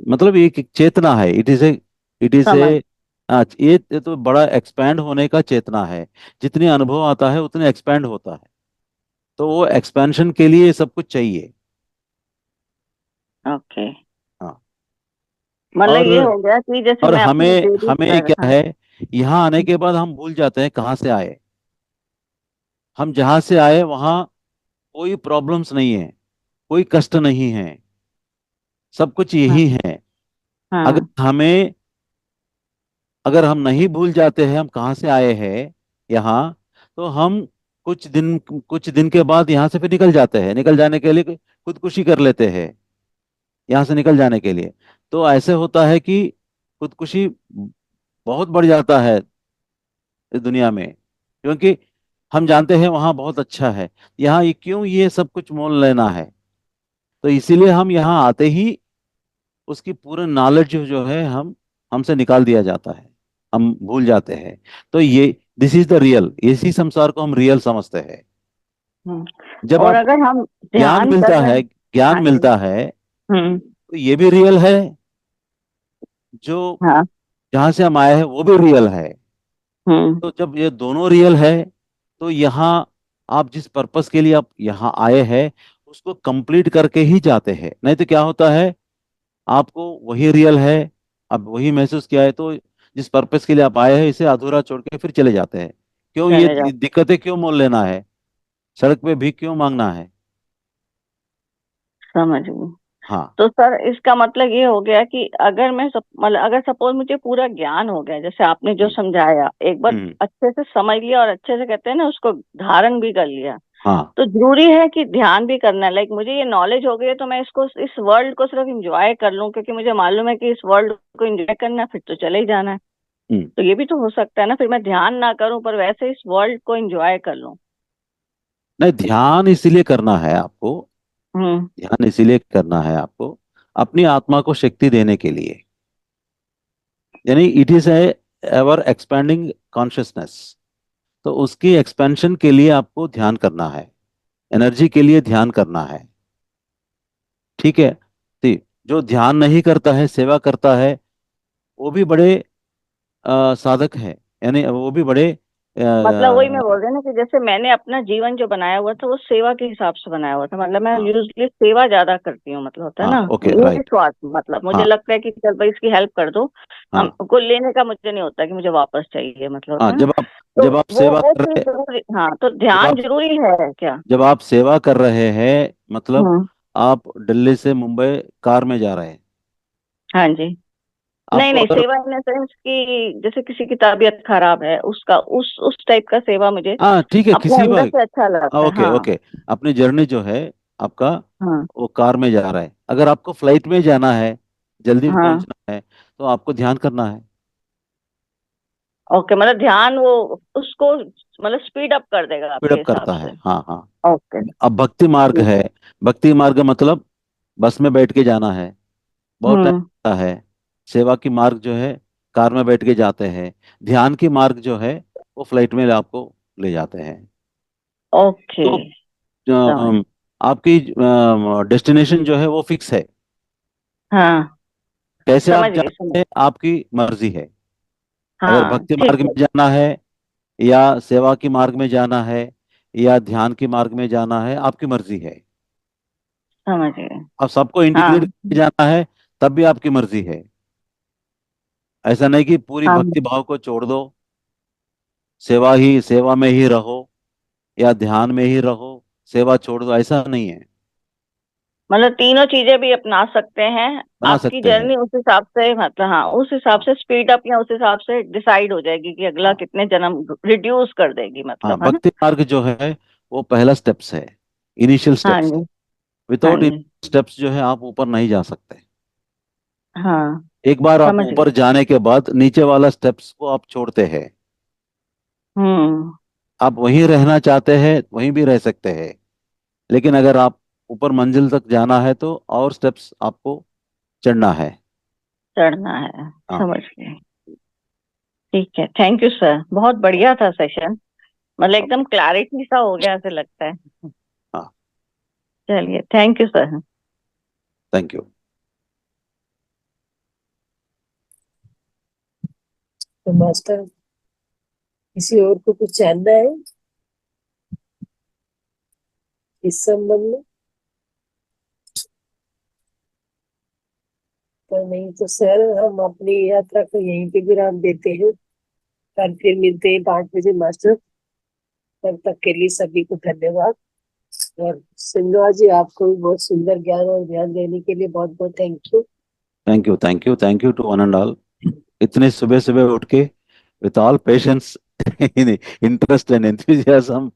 Speaker 1: मतलब एक एक चेतना है। इट इज ए
Speaker 5: समझ,
Speaker 1: ये तो बड़ा एक्सपैंड होने का चेतना है। जितने अनुभव आता है उतने एक्सपैंड होता है। तो वो एक्सपेंशन के लिए सब कुछ चाहिए।
Speaker 5: ओके।
Speaker 1: हाँ।
Speaker 5: मतलब
Speaker 1: और
Speaker 5: ये हो गया कि जैसे
Speaker 1: और
Speaker 5: मैं अपनी
Speaker 1: हमें
Speaker 5: बेबी
Speaker 1: हमें
Speaker 5: पर,
Speaker 1: क्या
Speaker 5: हाँ,
Speaker 1: है, यहाँ आने के बाद हम भूल जाते हैं कहाँ से आए। हम जहाँ से आए वहाँ कोई प्रॉब्लम्स नहीं है, कोई कष्ट नहीं है, सब कुछ
Speaker 5: हाँ,
Speaker 1: यही है। अगर
Speaker 5: हाँ,
Speaker 1: हमें अगर हम नहीं भूल जाते हैं हम कहाँ से आए हैं यहाँ, तो हम कुछ दिन के बाद यहाँ से फिर निकल जाते हैं, निकल जाने के लिए खुदकुशी कर लेते हैं, यहाँ से निकल जाने के लिए। तो ऐसे होता है कि खुदकुशी बहुत बढ़ जाता है इस दुनिया में, क्योंकि हम जानते हैं वहाँ बहुत अच्छा है, यहाँ ये क्यों ये सब कुछ मोल लेना है। तो तो इसीलिए हम यहाँ आते ही उसकी पूरे नॉलेज जो है हमसे निकाल दिया जाता है, हम भूल जाते हैं। तो ये दिस इज द रियल, इसी संसार को हम रियल समझते हैं।
Speaker 5: हम्म।
Speaker 1: जब
Speaker 5: और
Speaker 1: आपको
Speaker 5: अगर हम
Speaker 1: ज्ञान
Speaker 5: ध्यान कर
Speaker 1: मिलता
Speaker 5: रहे
Speaker 1: है,
Speaker 5: हैं।
Speaker 1: ज्ञान
Speaker 5: हाँ जी।
Speaker 1: मिलता है,
Speaker 5: हम्म।
Speaker 1: तो ये भी रियल है, जो
Speaker 5: हाँ।
Speaker 1: जहां से हम आए हैं वो भी रियल है।
Speaker 5: हम्म।
Speaker 1: तो जब ये दोनों रियल है, तो यहाँ आप जिस पर्पस के लिए आप यहाँ आए हैं उसको कंप्लीट करके ही जाते हैं। नहीं तो क्या होता है, आपको वही रियल है, अब वही महसूस किया है, तो जिस पर्पस के लिए आप आए हैं इसे अधूरा छोड़ के फिर चले जाते हैं। क्यों ये
Speaker 5: चले जाओ।
Speaker 1: दिक्कतें क्यों मोल लेना है, सड़क पे भीख क्यों मांगना है।
Speaker 5: समझ गई।
Speaker 1: हाँ।
Speaker 5: तो सर इसका मतलब ये हो गया कि अगर मैं मतलब अगर सपोज मुझे पूरा ज्ञान हो गया जैसे आपने जो
Speaker 1: हम्म।
Speaker 5: समझाया, एक बार
Speaker 1: हम्म।
Speaker 5: अच्छे से समझ लिया और अच्छे से कहते हैं ना उसको धारण भी कर लिया,
Speaker 1: हाँ।
Speaker 5: तो जरूरी है कि ध्यान भी करना है। लाइक मुझे ये नॉलेज हो गई है तो मैं इसको इस वर्ल्ड को सिर्फ इंजॉय कर लूं क्योंकि मुझे मालूम है कि इस वर्ल्ड को इंजॉय करना है, फिर तो चले ही जाना है।
Speaker 1: हम्म।
Speaker 5: तो ये भी तो हो सकता है ना, फिर मैं ध्यान ना करूं पर वैसे इस वर्ल्ड को एंजॉय कर लूं।
Speaker 1: नहीं, ध्यान इसीलिए करना है आपको,
Speaker 5: हम्म।
Speaker 1: ध्यान इसीलिए करना है आपको अपनी आत्मा को शक्ति देने के लिए। यानी it is a ever expanding consciousness. तो उसकी एक्सपेंशन के लिए आपको ध्यान करना है, एनर्जी के लिए ध्यान करना है। ठीक है। ठीक। जो ध्यान नहीं करता है, सेवा करता है, वो भी बड़े साधक है, यानी वो भी बड़े
Speaker 5: मतलब वही मैं बोल रही हूँ ना कि जैसे मैंने अपना जीवन जो बनाया हुआ था वो सेवा के हिसाब से बनाया हुआ था। मतलब मैं
Speaker 1: हाँ।
Speaker 5: यूजली सेवा ज्यादा करती हूँ, मतलब होता है
Speaker 1: हाँ,
Speaker 5: ना
Speaker 1: ओके,
Speaker 5: ये
Speaker 1: राइट।
Speaker 5: स्वार्थ, मतलब मुझे
Speaker 1: हाँ।
Speaker 5: लगता है कि चल भाई इसकी हेल्प कर दो,
Speaker 1: हाँ।
Speaker 5: हमको लेने का मुझे नहीं होता कि मुझे वापस चाहिए, मतलब
Speaker 1: हाँ,
Speaker 5: होता है ना। तो
Speaker 1: जब आप
Speaker 5: वो
Speaker 1: सेवा
Speaker 5: वो
Speaker 1: कर
Speaker 5: चीज
Speaker 1: रहे
Speaker 5: जरूरी, हाँ तो
Speaker 1: जब
Speaker 5: ध्यान
Speaker 1: आप
Speaker 5: जरूरी है क्या?
Speaker 1: जब आप सेवा कर रहे हैं, मतलब
Speaker 5: हम्म।
Speaker 1: आप दिल्ली से मुंबई कार में जा रहे हैं,
Speaker 5: हाँ जी। नहीं
Speaker 1: आपको
Speaker 5: नहीं,
Speaker 1: अगर
Speaker 5: सेवा इन सेंस की जैसे किसी की तबीयत खराब है उसका उस टाइप का सेवा मुझे
Speaker 1: हाँ ठीक है,
Speaker 5: अपने
Speaker 1: किसी
Speaker 5: अंदर
Speaker 1: बार,
Speaker 5: से अच्छा लगता है।
Speaker 1: ओके
Speaker 5: हाँ।
Speaker 1: ओके, अपनी जर्नी जो है आपका,
Speaker 5: हाँ।
Speaker 1: वो कार में जा रहा है। अगर आपको फ्लाइट में जाना है, जल्दी
Speaker 5: हाँ।
Speaker 1: पहुंचना है, तो आपको ध्यान करना है।
Speaker 5: ओके, मतलब ध्यान वो उसको मतलब स्पीड अप कर देगा आपके
Speaker 1: स्पीडअप
Speaker 5: हिसाब
Speaker 1: करता
Speaker 5: से।
Speaker 1: है, हाँ हाँ।
Speaker 5: ओके।
Speaker 1: अब भक्ति मार्ग
Speaker 5: ठीक।
Speaker 1: है, भक्ति मार्ग मतलब बस में बैठ के जाना है, बहुत टाइम
Speaker 5: हम्म।
Speaker 1: लगता है। सेवा की मार्ग जो है कार में बैठ के जाते हैं। ध्यान की मार्ग जो है वो फ्लाइट में आपको ले जाते हैं।
Speaker 5: ओके।
Speaker 1: तो
Speaker 5: समझ।
Speaker 1: आपकी डेस्टिनेशन जो है वो फिक्स है।
Speaker 5: हाँ।
Speaker 1: कैसे
Speaker 5: समझ
Speaker 1: आप
Speaker 5: गई समझ।
Speaker 1: जाते हैं आपकी मर्जी है। अगर
Speaker 5: हाँ
Speaker 1: भक्ति
Speaker 5: ठीक
Speaker 1: मार्ग
Speaker 5: है।
Speaker 1: में जाना है, या सेवा की मार्ग में जाना है, या ध्यान की मार्ग में जाना है, आपकी मर्जी है।
Speaker 5: समझ गए।
Speaker 1: अब सबको इंटीग्रेट
Speaker 5: हाँ।
Speaker 1: करके जाना है, तब भी आपकी मर्जी है। ऐसा नहीं कि पूरी
Speaker 5: हाँ,
Speaker 1: भक्ति भाव को छोड़ दो, सेवा में ही रहो, या ध्यान में ही रहो, सेवा छोड़ दो, ऐसा नहीं है।
Speaker 5: मतलब तीनों चीजें भी अपना सकते हैं।
Speaker 1: बना
Speaker 5: आपकी
Speaker 1: सकते हैं।
Speaker 5: जर्नी उस हिसाब से, मतलब हाँ उस हिसाब
Speaker 1: हाँ।
Speaker 5: से स्पीड अप या उस हिसाब से डिसाइड हो जाएगी कि अगला
Speaker 1: हाँ।
Speaker 5: कितने जन्म रिड्यूस कर देगी,
Speaker 1: हाँ,
Speaker 5: मतलब है ना।
Speaker 1: भक्ति मार्ग जो है वो पहला स्टेप्स है, इनिशियल
Speaker 5: हाँ
Speaker 1: स्टेप्स है।
Speaker 5: जी। हाँ
Speaker 1: विदाउट
Speaker 5: जी।
Speaker 1: स्टेप्स जो है आप ऊपर नहीं जा सकते।
Speaker 5: हाँ।
Speaker 1: एक बार आप
Speaker 5: समझ गई।
Speaker 1: ऊपर जाने के बाद नीचे वाला स्टेप्स को आप छोड़ते हैं।
Speaker 5: हम्म।
Speaker 1: आप वहीं रहना चाहते हैं वहीं भी रह सकते हैं, लेकिन अगर आप ऊपर मंजिल तक जाना है तो और स्टेप्स आपको चढ़ना है।
Speaker 5: चढ़ना है।
Speaker 1: हाँ।
Speaker 5: समझ गई। ठीक है, थैंक यू सर, बहुत बढ़िया था सेशन। मतलब एकदम क्लैरिटी सा हो गया ऐसे लगता है।
Speaker 1: हाँ।
Speaker 5: चलिए, thank you sir.
Speaker 1: Thank you.
Speaker 2: तो मास्टर, किसी और को कुछ जानना है इस संबंध में? तो नहीं तो सर हम अपनी यात्रा को यहीं पे विराम देते हैं। कल फिर मिलते हैं 5 बजे मास्टर। तब तक के लिए सभी को धन्यवाद। और सिंधु जी, आपको भी बहुत सुंदर ज्ञान और ध्यान देने के लिए बहुत बहुत thank you.
Speaker 1: Thank you, thank you, thank you to one and all. इतने सुबह सुबह उठ के with all patience, interest and enthusiasm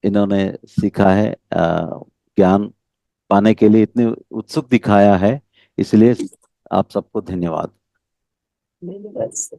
Speaker 1: इन्होंने सीखा है, ज्ञान पाने के लिए इतने उत्सुक दिखाया है, इसलिए आप सबको धन्यवाद।
Speaker 2: धन्यवाद सर।